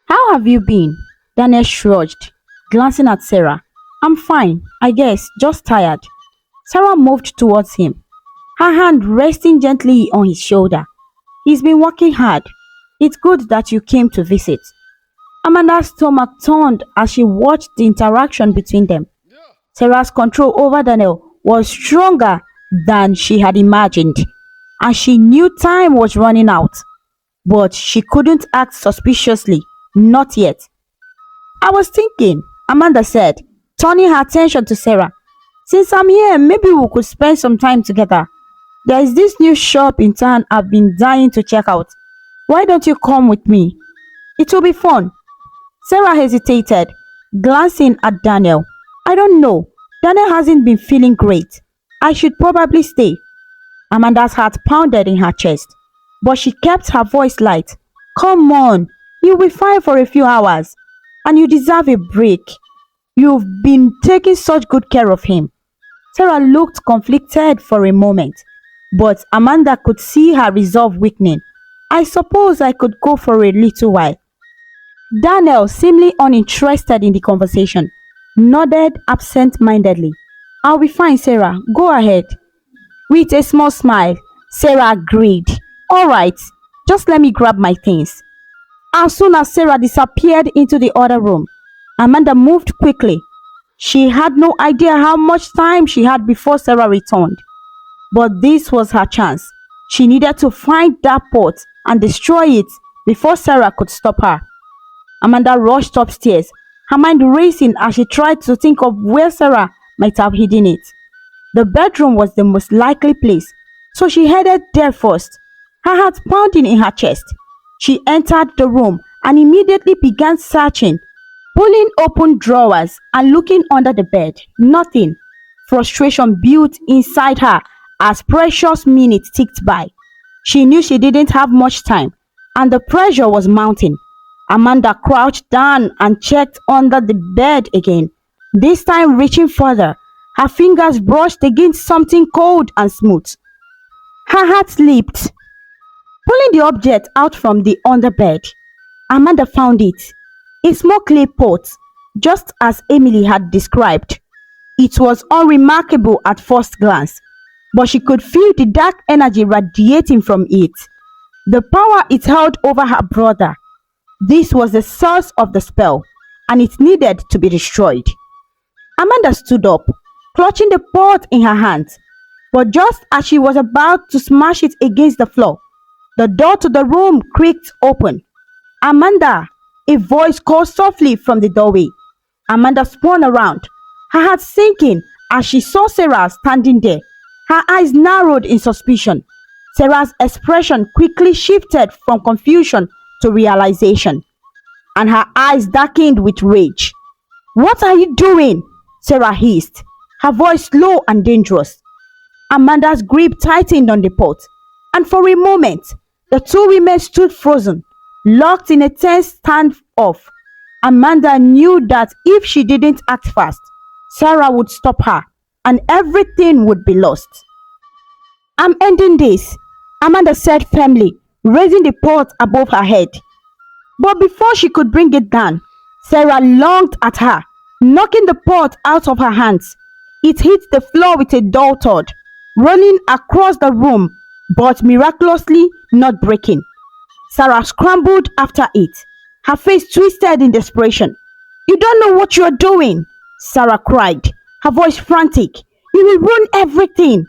How have you been? Daniel shrugged, glancing at Sarah. I'm fine, I guess, just tired. Sarah moved towards him, her hand resting gently on his shoulder. He's been working hard. It's good that you came to visit. Amanda's stomach turned as she watched the interaction between them. Sarah's control over Daniel was stronger than she had imagined, and she knew time was running out. But she couldn't act suspiciously, not yet. I was thinking, Amanda said, turning her attention to Sarah. Since I'm here, maybe we could spend some time together. There is this new shop in town I've been dying to check out. Why don't you come with me? It will be fun. Sarah hesitated, glancing at Daniel. I don't know. Daniel hasn't been feeling great. I should probably stay. Amanda's heart pounded in her chest, but she kept her voice light. Come on, you'll be fine for a few hours, and you deserve a break. You've been taking such good care of him. Sarah looked conflicted for a moment, but Amanda could see her resolve weakening. I suppose I could go for a little while. Daniel, seemingly uninterested in the conversation, nodded absent-mindedly. I'll be fine, Sarah. Go ahead. With a small smile, Sarah agreed. All right, just let me grab my things. As soon as Sarah disappeared into the other room, Amanda moved quickly. She had no idea how much time she had before Sarah returned. But this was her chance. She needed to find that pot and destroy it before Sarah could stop her. Amanda rushed upstairs, her mind racing as she tried to think of where Sarah might have hidden it. The bedroom was the most likely place, so she headed there first, her heart pounding in her chest. She entered the room and immediately began searching, pulling open drawers and looking under the bed. Nothing. Frustration built inside her as precious minutes ticked by. She knew she didn't have much time, and the pressure was mounting. Amanda crouched down and checked under the bed again, this time reaching further. Her fingers brushed against something cold and smooth. Her heart leaped. Pulling the object out from the underbed, Amanda found it. A small clay pot, just as Emily had described. It was unremarkable at first glance, but she could feel the dark energy radiating from it. The power it held over her brother. This was the source of the spell, and it needed to be destroyed. Amanda stood up, clutching the pot in her hands, but just as she was about to smash it against the floor, the door to the room creaked open. Amanda! A voice called softly from the doorway. Amanda spun around, her heart sinking as she saw Sarah standing there. Her eyes narrowed in suspicion. Sarah's expression quickly shifted from confusion to realization, and her eyes darkened with rage. What are you doing? Sarah hissed, her voice low and dangerous. Amanda's grip tightened on the pot, and for a moment, the two women stood frozen, locked in a tense standoff. Amanda knew that if she didn't act fast, Sarah would stop her, and everything would be lost. I'm ending this, Amanda said firmly, raising the pot above her head. But before she could bring it down, Sarah lunged at her, knocking the pot out of her hands. It hit the floor with a dull thud, rolling across the room, but miraculously not breaking. Sarah scrambled after it, her face twisted in desperation. You don't know what you're doing, Sarah cried, her voice frantic. You will ruin everything.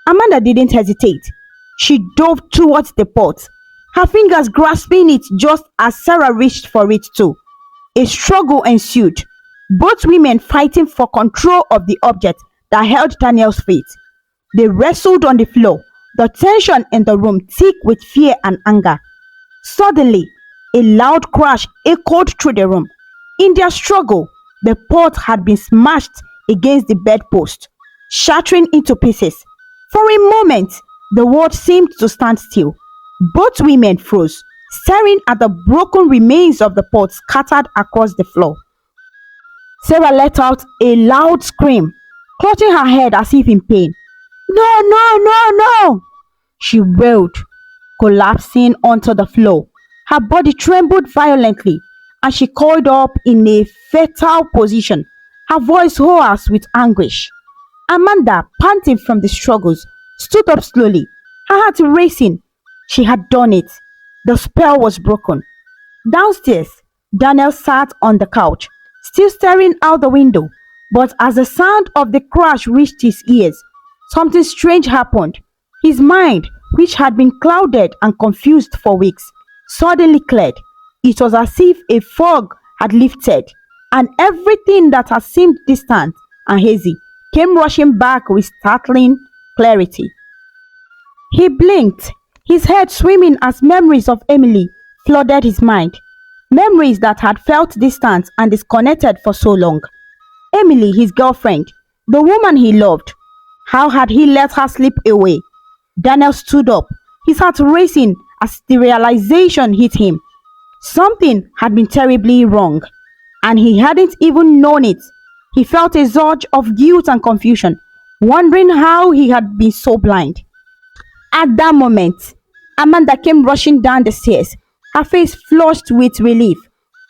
Amanda didn't hesitate. She dove towards the pot, her fingers grasping it just as Sarah reached for it too. A struggle ensued, both women fighting for control of the object that held Daniel's feet. They wrestled on the floor, the tension in the room thick with fear and anger. Suddenly, a loud crash echoed through the room. In their struggle, the pot had been smashed against the bedpost, shattering into pieces. For a moment, the world seemed to stand still. Both women froze, staring at the broken remains of the pot scattered across the floor. Sarah let out a loud scream, clutching her head as if in pain. No, no, no, no! She wailed, collapsing onto the floor. Her body trembled violently and she coiled up in a fetal position, her voice hoarse with anguish. Amanda, panting from the struggles, stood up slowly, her heart racing. She had done it. The spell was broken. Downstairs, Daniel sat on the couch, still staring out the window, but as the sound of the crash reached his ears, something strange happened. His mind, which had been clouded and confused for weeks, suddenly cleared. It was as if a fog had lifted, and everything that had seemed distant and hazy came rushing back with startling clarity. He blinked, his head swimming as memories of Emily flooded his mind. Memories that had felt distant and disconnected for so long. Emily, his girlfriend, the woman he loved. How had he let her slip away? Daniel stood up, his heart racing as the realization hit him. Something had been terribly wrong, and he hadn't even known it. He felt a surge of guilt and confusion, wondering how he had been so blind. At that moment, Amanda came rushing down the stairs, her face flushed with relief.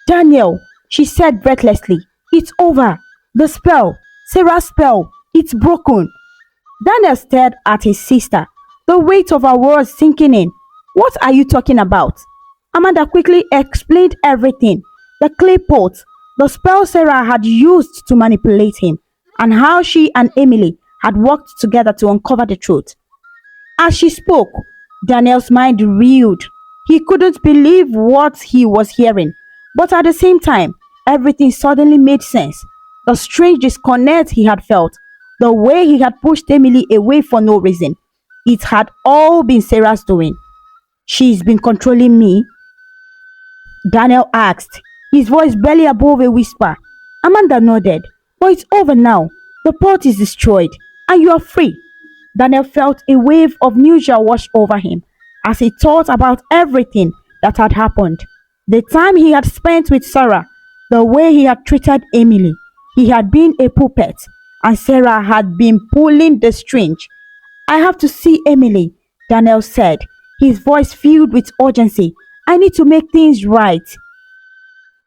Daniel, she said breathlessly, it's over. The spell, Sarah's spell, it's broken. Daniel stared at his sister, the weight of her words sinking in. What are you talking about? Amanda quickly explained everything. The clay pot, the spell Sarah had used to manipulate him, and how she and Emily had worked together to uncover the truth. As she spoke, Daniel's mind reeled. He couldn't believe what he was hearing, but at the same time, everything suddenly made sense. The strange disconnect he had felt, the way he had pushed Emily away for no reason. It had all been Sarah's doing. She's been controlling me? Daniel asked, his voice barely above a whisper. Amanda nodded. But it's over now. The pot is destroyed, and you are free. Daniel felt a wave of new joy wash over him as he thought about everything that had happened. The time he had spent with Sarah, the way he had treated Emily. He had been a puppet, and Sarah had been pulling the strings. I have to see Emily, Daniel said, his voice filled with urgency. I need to make things right.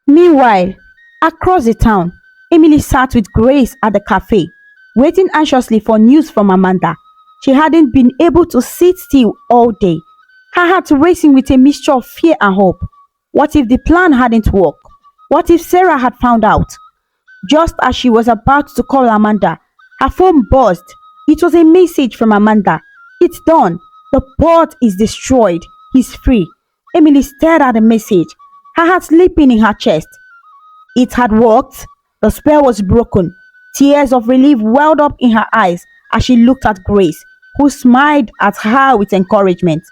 Meanwhile, across the town, Emily sat with Grace at the cafe, waiting anxiously for news from Amanda. She hadn't been able to sit still all day, her heart racing with a mixture of fear and hope. What if the plan hadn't worked? What if Sarah had found out? Just as she was about to call Amanda, her phone buzzed. It was a message from Amanda. It's done. The pot is destroyed. He's free. Emily stared at the message, her heart leaping in her chest. It had worked. The spell was broken. Tears of relief welled up in her eyes as she looked at Grace, who smiled at her with encouragement.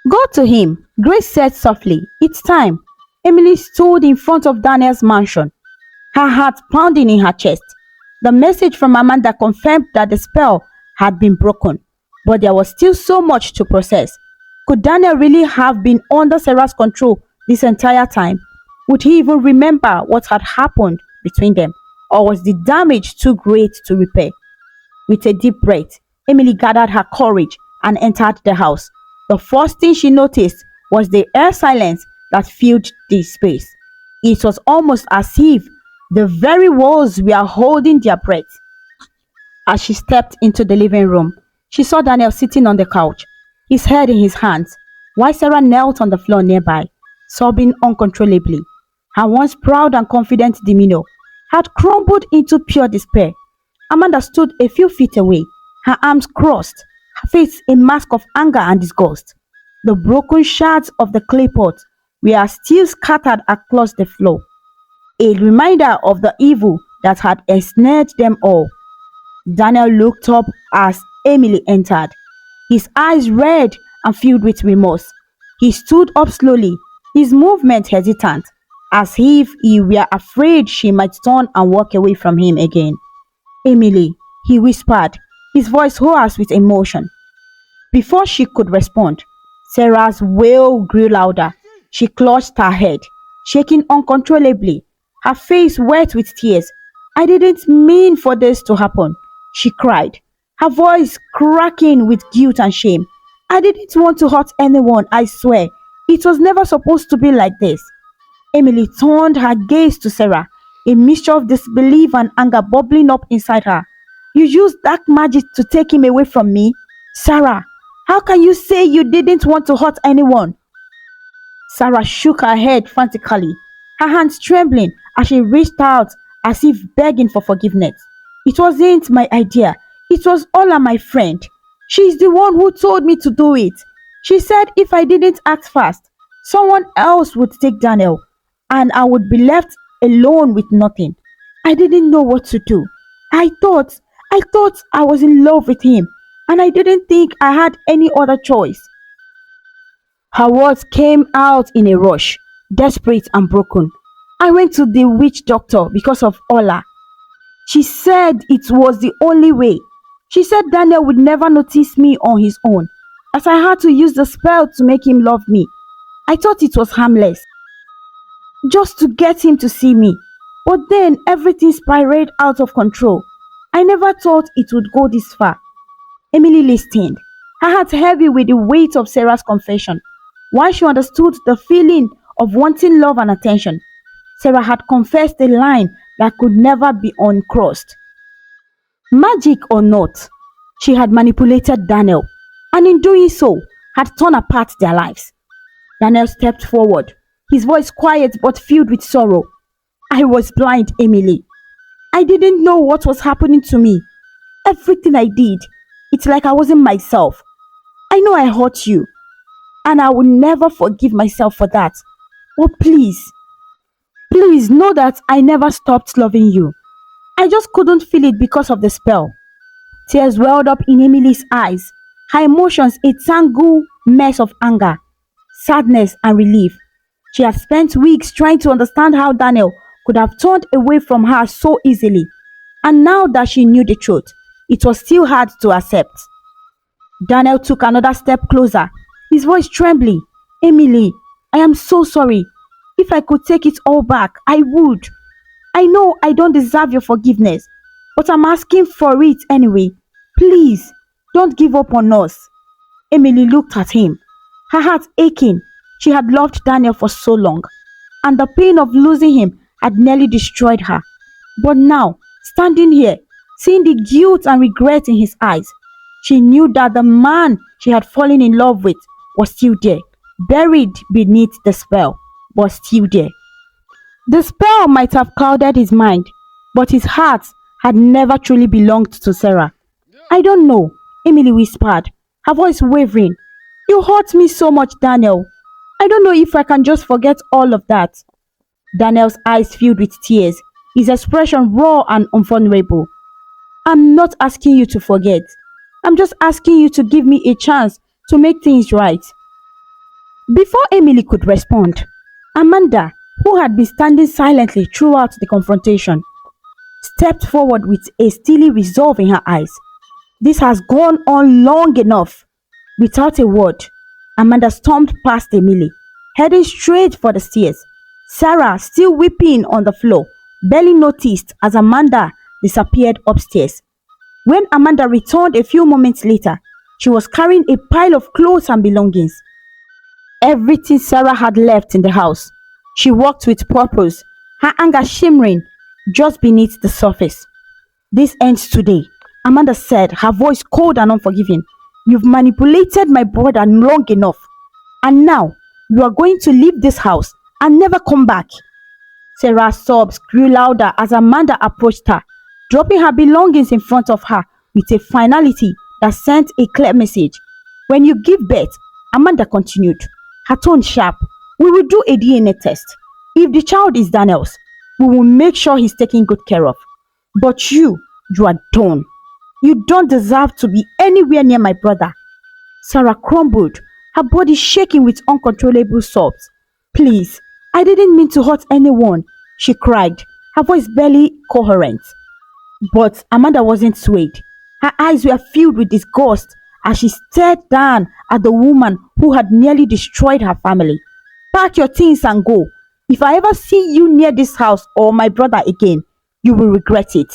Go to him, Grace said softly. It's time. Emily stood in front of Daniel's mansion, her heart pounding in her chest. The message from Amanda confirmed that the spell had been broken, but there was still so much to process. Could Daniel really have been under Sarah's control this entire time? Would he even remember what had happened between them? Or was the damage too great to repair? With a deep breath, Emily gathered her courage and entered the house. The first thing she noticed was the air silence that filled the space. It was almost as if the very walls were holding their breath. As she stepped into the living room, she saw Daniel sitting on the couch, his head in his hands, while Sarah knelt on the floor nearby, sobbing uncontrollably. Her once proud and confident demeanor had crumbled into pure despair. Amanda stood a few feet away, her arms crossed, her face a mask of anger and disgust. The broken shards of the clay pot were still scattered across the floor, a reminder of the evil that had ensnared them all. Daniel looked up as Emily entered, his eyes red and filled with remorse. He stood up slowly, his movement hesitant, as if he were afraid she might turn and walk away from him again. Emily, he whispered, his voice hoarse with emotion. Before she could respond, Sarah's wail grew louder. She clutched her head, shaking uncontrollably, her face wet with tears. I didn't mean for this to happen, she cried, her voice cracking with guilt and shame. I didn't want to hurt anyone, I swear. It was never supposed to be like this. Emily turned her gaze to Sarah, a mixture of disbelief and anger bubbling up inside her. You used dark magic to take him away from me? Sarah, how can you say you didn't want to hurt anyone? Sarah shook her head frantically, her hands trembling as she reached out as if begging for forgiveness. It wasn't my idea. It was Ola, my friend. She's the one who told me to do it. She said if I didn't act fast, someone else would take Daniel and I would be left alone with nothing. I didn't know what to do. I thought, I thought I was in love with him and I didn't think I had any other choice. Her words came out in a rush, desperate and broken. I went to the witch doctor because of Ola. She said it was the only way. She said Daniel would never notice me on his own, that I had to use the spell to make him love me. I thought it was harmless, just to get him to see me. But then everything spiraled out of control. I never thought it would go this far. Emily listened, her heart heavy with the weight of Sarah's confession. Once she understood the feeling of wanting love and attention, Sarah had confessed a line that could never be uncrossed. Magic or not, she had manipulated Daniel, and in doing so, had torn apart their lives. Daniel stepped forward, his voice quiet but filled with sorrow. I was blind, Emily. I didn't know what was happening to me. Everything I did, it's like I wasn't myself. I know I hurt you, and I will never forgive myself for that. But please know that I never stopped loving you. I just couldn't feel it because of the spell. Tears welled up in Emily's eyes, her emotions a tangled mess of anger, sadness, and relief. She had spent weeks trying to understand how Daniel could have turned away from her so easily, and now that she knew the truth, it was still hard to accept. Daniel took another step closer, his voice trembling. Emily, I am so sorry. If I could take it all back, I would. I know I don't deserve your forgiveness, but I'm asking for it anyway. Please, don't give up on us. Emily looked at him, her heart aching. She had loved Daniel for so long, and the pain of losing him had nearly destroyed her. But now, standing here, seeing the guilt and regret in his eyes, she knew that the man she had fallen in love with was still there, buried beneath the spell, but still there. The spell might have clouded his mind, but his heart had never truly belonged to Sarah. I don't know, Emily whispered, her voice wavering. You hurt me so much, Daniel. I don't know if I can just forget all of that. Daniel's eyes filled with tears, his expression raw and unvulnerable. I'm not asking you to forget. I'm just asking you to give me a chance to make things right. Before Emily could respond, Amanda, who had been standing silently throughout the confrontation, stepped forward with a steely resolve in her eyes. This has gone on long enough. Without a word, Amanda stormed past Emily, heading straight for the stairs. Sarah, still weeping on the floor, barely noticed as Amanda disappeared upstairs. When Amanda returned a few moments later, she was carrying a pile of clothes and belongings. Everything Sarah had left in the house. She walked with purpose, her anger shimmering just beneath the surface. This ends today, Amanda said, her voice cold and unforgiving. You've manipulated my brother long enough, and now you are going to leave this house and never come back. Sarah's sobs grew louder as Amanda approached her, dropping her belongings in front of her with a finality that sent a clear message. When you give birth, Amanda continued, her tone sharp, we will do a DNA test. If the child is Daniel's, we will make sure he's taken good care of. But you are done. You don't deserve to be anywhere near my brother. Sarah crumbled, her body shaking with uncontrollable sobs. Please, I didn't mean to hurt anyone, she cried, her voice barely coherent. But Amanda wasn't swayed. Her eyes were filled with disgust as she stared down at the woman who had nearly destroyed her family. Pack your things and go. If I ever see you near this house or my brother again, you will regret it."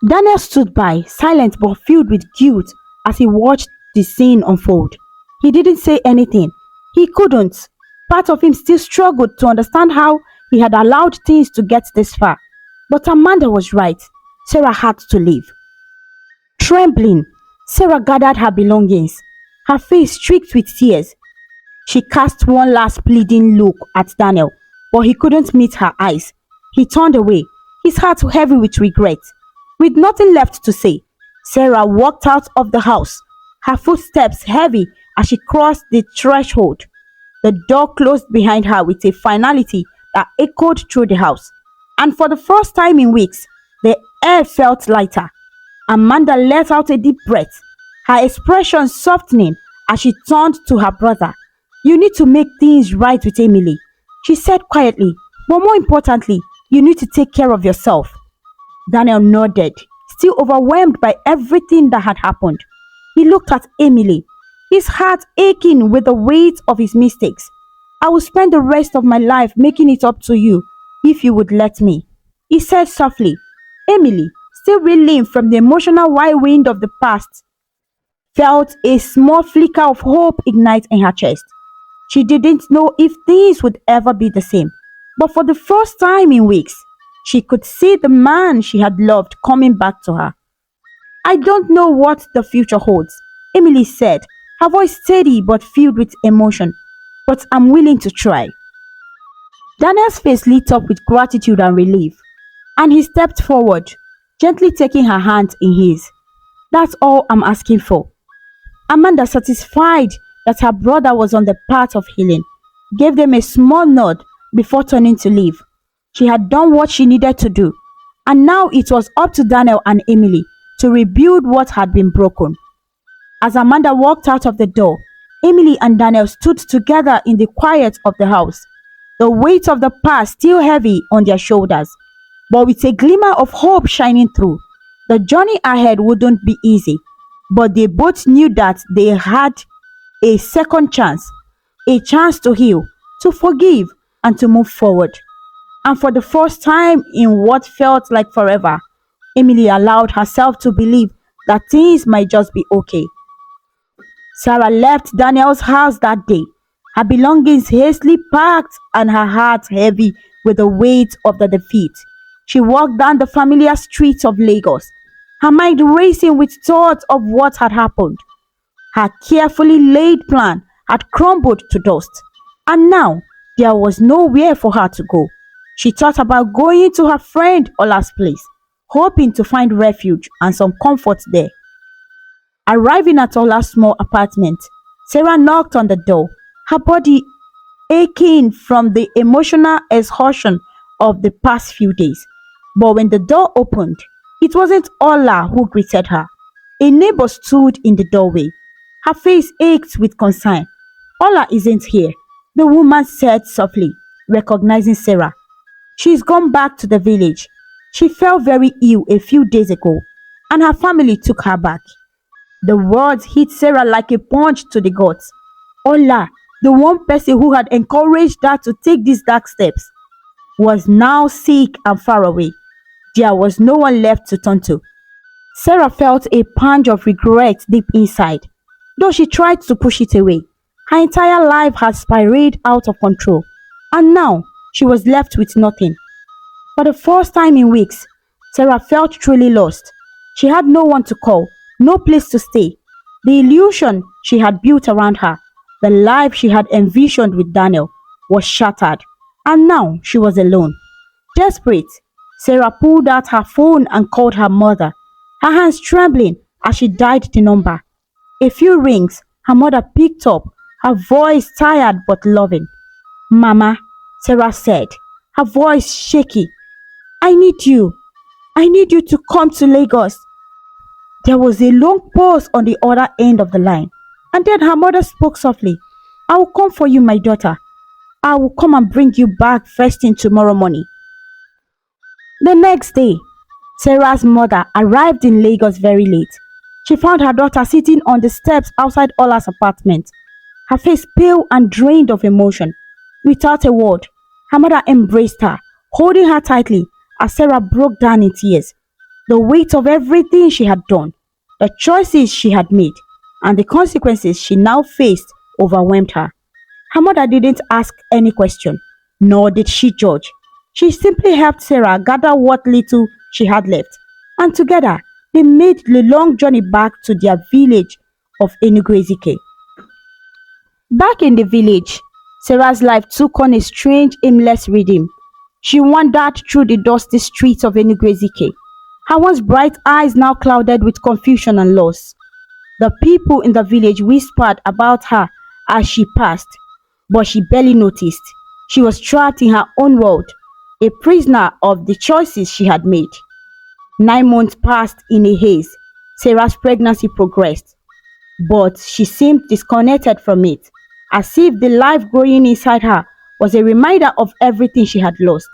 Daniel stood by, silent but filled with guilt as he watched the scene unfold. He didn't say anything. He couldn't. Part of him still struggled to understand how he had allowed things to get this far. But Amanda was right. Sarah had to leave. Trembling, Sarah gathered her belongings, her face streaked with tears. She cast one last pleading look at Daniel, but he couldn't meet her eyes. He turned away, his heart heavy with regret. With nothing left to say, Sarah walked out of the house, her footsteps heavy as she crossed the threshold. The door closed behind her with a finality that echoed through the house. And for the first time in weeks, the air felt lighter. Amanda let out a deep breath, her expression softening as she turned to her brother. "You need to make things right with Emily," she said quietly, "but more importantly, you need to take care of yourself." Daniel nodded, still overwhelmed by everything that had happened. He looked at Emily, his heart aching with the weight of his mistakes. "I will spend the rest of my life making it up to you if you would let me," he said softly. Emily, still reeling from the emotional whirlwind of the past, felt a small flicker of hope ignite in her chest. She didn't know if things would ever be the same, but for the first time in weeks, she could see the man she had loved coming back to her. "I don't know what the future holds," Emily said, her voice steady but filled with emotion, "but I'm willing to try." Daniel's face lit up with gratitude and relief, and he stepped forward, gently taking her hand in his. "That's all I'm asking for." Amanda, satisfied that her brother was on the path of healing, gave them a small nod before turning to leave. She had done what she needed to do, and now it was up to Daniel and Emily to rebuild what had been broken. As Amanda walked out of the door, Emily and Daniel stood together in the quiet of the house, the weight of the past still heavy on their shoulders, but with a glimmer of hope shining through. The journey ahead wouldn't be easy, but they both knew that they had a second chance, a chance to heal, to forgive, and to move forward. And for the first time in what felt like forever, Emily allowed herself to believe that things might just be okay. Sarah left Daniel's house that day, her belongings hastily packed and her heart heavy with the weight of the defeat. She walked down the familiar streets of Lagos, her mind racing with thoughts of what had happened. Her carefully laid plan had crumbled to dust, and now there was nowhere for her to go. She thought about going to her friend Ola's place, hoping to find refuge and some comfort there. Arriving at Ola's small apartment, Sarah knocked on the door, her body aching from the emotional exhaustion of the past few days. But when the door opened, it wasn't Ola who greeted her. A neighbor stood in the doorway. Her face ached with concern. "Ola isn't here," the woman said softly, recognizing Sarah. "She's gone back to the village. She fell very ill a few days ago, and her family took her back." The words hit Sarah like a punch to the guts. Ola, the one person who had encouraged her to take these dark steps, was now sick and far away. There was no one left to turn to. Sarah felt a pang of regret deep inside, though she tried to push it away. Her entire life had spiraled out of control, and now she was left with nothing. For the first time in weeks, Sarah felt truly lost. She had no one to call, no place to stay. The illusion she had built around her, the life she had envisioned with Daniel, was shattered, and now she was alone. Desperate, Sarah pulled out her phone and called her mother, her hands trembling as she dialed the number. A few rings, her mother picked up, her voice tired but loving. "Mama," Sarah said, her voice shaky, "I need you. I need you to come to Lagos." There was a long pause on the other end of the line, and then her mother spoke softly. "I will come for you, my daughter. I will come and bring you back first thing tomorrow morning." The next day, Sarah's mother arrived in Lagos very late. She found her daughter sitting on the steps outside Ola's apartment, her face pale and drained of emotion. Without a word, her mother embraced her, holding her tightly as Sarah broke down in tears. The weight of everything she had done, the choices she had made, and the consequences she now faced overwhelmed her. Her mother didn't ask any question, nor did she judge. She simply helped Sarah gather what little she had left, and together they made the long journey back to their village of Enugu. Back in the village, Sarah's life took on a strange, aimless rhythm. She wandered through the dusty streets of Enugu, her once bright eyes now clouded with confusion and loss. The people in the village whispered about her as she passed, but she barely noticed. She was trapped in her own world, a prisoner of the choices she had made. 9 months passed in a haze. Sarah's pregnancy progressed, but she seemed disconnected from it, as if the life growing inside her was a reminder of everything she had lost.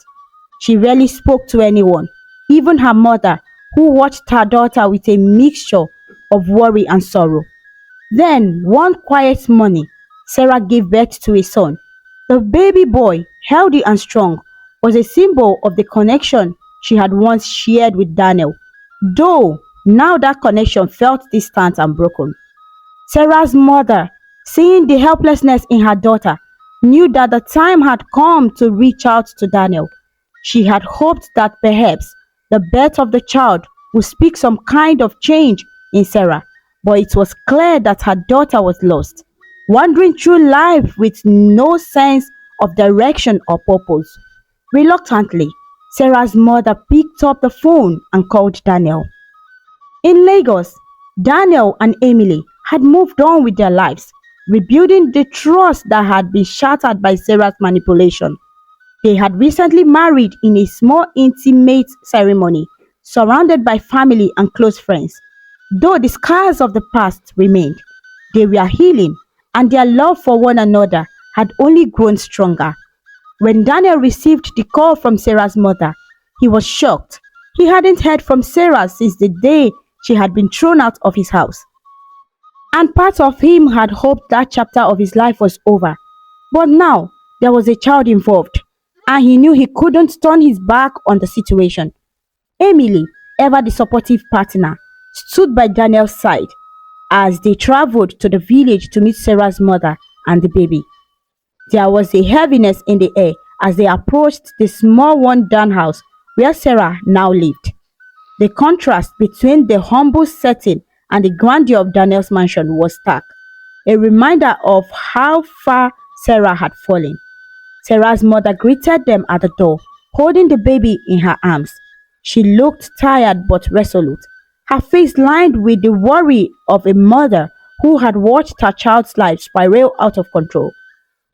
She rarely spoke to anyone, even her mother, who watched her daughter with a mixture of worry and sorrow. Then, one quiet morning, Sarah gave birth to a son. The baby boy, healthy and strong, was a symbol of the connection she had once shared with Daniel, though now that connection felt distant and broken. Sarah's mother, seeing the helplessness in her daughter, knew that the time had come to reach out to Daniel. She had hoped that perhaps the birth of the child would speak some kind of change in Sarah, but it was clear that her daughter was lost, wandering through life with no sense of direction or purpose. Reluctantly, Sarah's mother picked up the phone and called Daniel. In Lagos, Daniel and Emily had moved on with their lives, rebuilding the trust that had been shattered by Sarah's manipulation. They had recently married in a small intimate ceremony, surrounded by family and close friends. Though the scars of the past remained, they were healing, and their love for one another had only grown stronger. When Daniel received the call from Sarah's mother, he was shocked. He hadn't heard from Sarah since the day she had been thrown out of his house. And part of him had hoped that chapter of his life was over. But now there was a child involved, and he knew he couldn't turn his back on the situation. Emily, ever the supportive partner, stood by Daniel's side as they traveled to the village to meet Sarah's mother and the baby. There was a heaviness in the air as they approached the small one-down house where Sarah now lived. The contrast between the humble setting and the grandeur of Daniel's mansion was stark, a reminder of how far Sarah had fallen. Sarah's mother greeted them at the door, holding the baby in her arms. She looked tired but resolute, her face lined with the worry of a mother who had watched her child's life spiral out of control.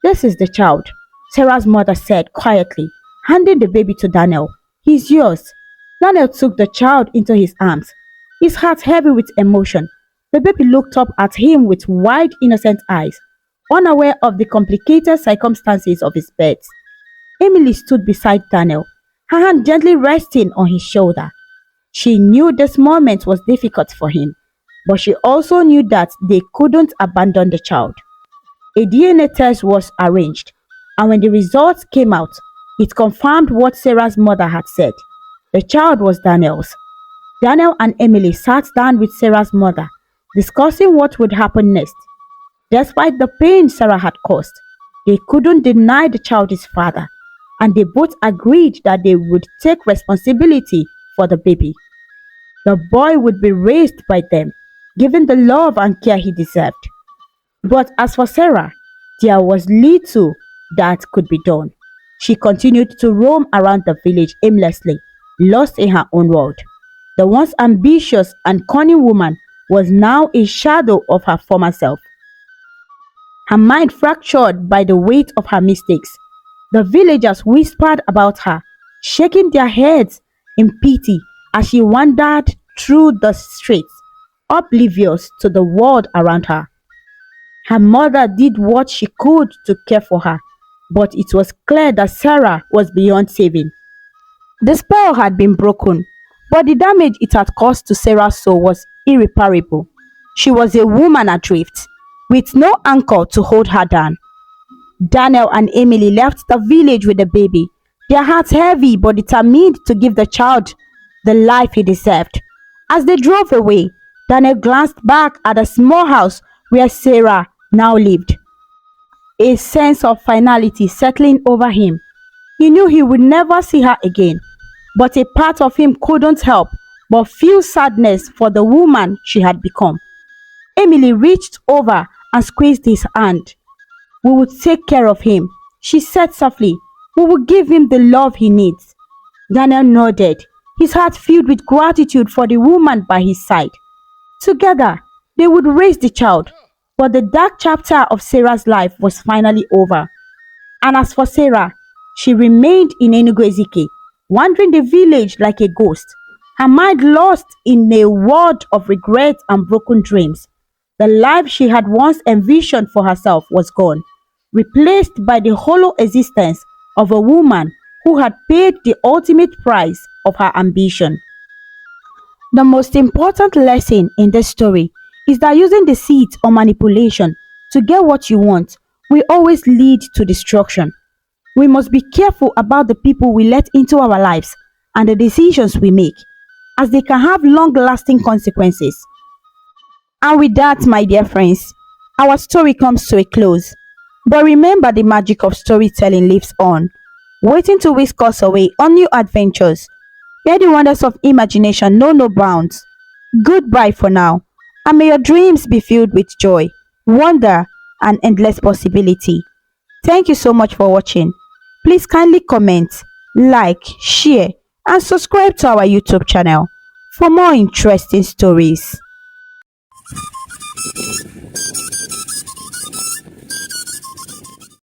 "This is the child," Sarah's mother said quietly, handing the baby to Daniel. "He's yours." Daniel took the child into his arms, his heart heavy with emotion. The baby looked up at him with wide, innocent eyes, unaware of the complicated circumstances of his birth. Emily stood beside Daniel, her hand gently resting on his shoulder. She knew this moment was difficult for him, but she also knew that they couldn't abandon the child. A DNA test was arranged, and when the results came out, it confirmed what Sarah's mother had said. The child was Daniel's. Daniel and Emily sat down with Sarah's mother, discussing what would happen next. Despite the pain Sarah had caused, they couldn't deny the child his father, and they both agreed that they would take responsibility for the baby. The boy would be raised by them, given the love and care he deserved. But as for Sarah, there was little that could be done. She continued to roam around the village aimlessly, lost in her own world. The once ambitious and cunning woman was now a shadow of her former self, her mind fractured by the weight of her mistakes. The villagers whispered about her, shaking their heads in pity as she wandered through the streets, oblivious to the world around her. Her mother did what she could to care for her, but it was clear that Sarah was beyond saving. The spell had been broken, but the damage it had caused to Sarah's soul was irreparable. She was a woman adrift, with no anchor to hold her down. Daniel and Emily left the village with the baby, their hearts heavy but determined to give the child the life he deserved. As they drove away, Daniel glanced back at the small house where Sarah now lived, a sense of finality settling over him. He knew he would never see her again, but a part of him couldn't help but feel sadness for the woman she had become. Emily reached over and squeezed his hand. "We will take care of him," she said softly. "We will give him the love he needs." Daniel nodded, his heart filled with gratitude for the woman by his side. Together, they would raise the child, but the dark chapter of Sarah's life was finally over. And as for Sarah, she remained in Enugu, wandering the village like a ghost, her mind lost in a world of regret and broken dreams. The life she had once envisioned for herself was gone, replaced by the hollow existence of a woman who had paid the ultimate price of her ambition. The most important lesson in this story is that using deceit or manipulation to get what you want will always lead to destruction. We must be careful about the people we let into our lives and the decisions we make, as they can have long lasting consequences. And with that, my dear friends, our story comes to a close. But remember, the magic of storytelling lives on, waiting to whisk us away on new adventures, where the wonders of imagination know no bounds. Goodbye for now, and may your dreams be filled with joy, wonder, and endless possibility. Thank you so much for watching. Please kindly comment, like, share, and subscribe to our YouTube channel for more interesting stories.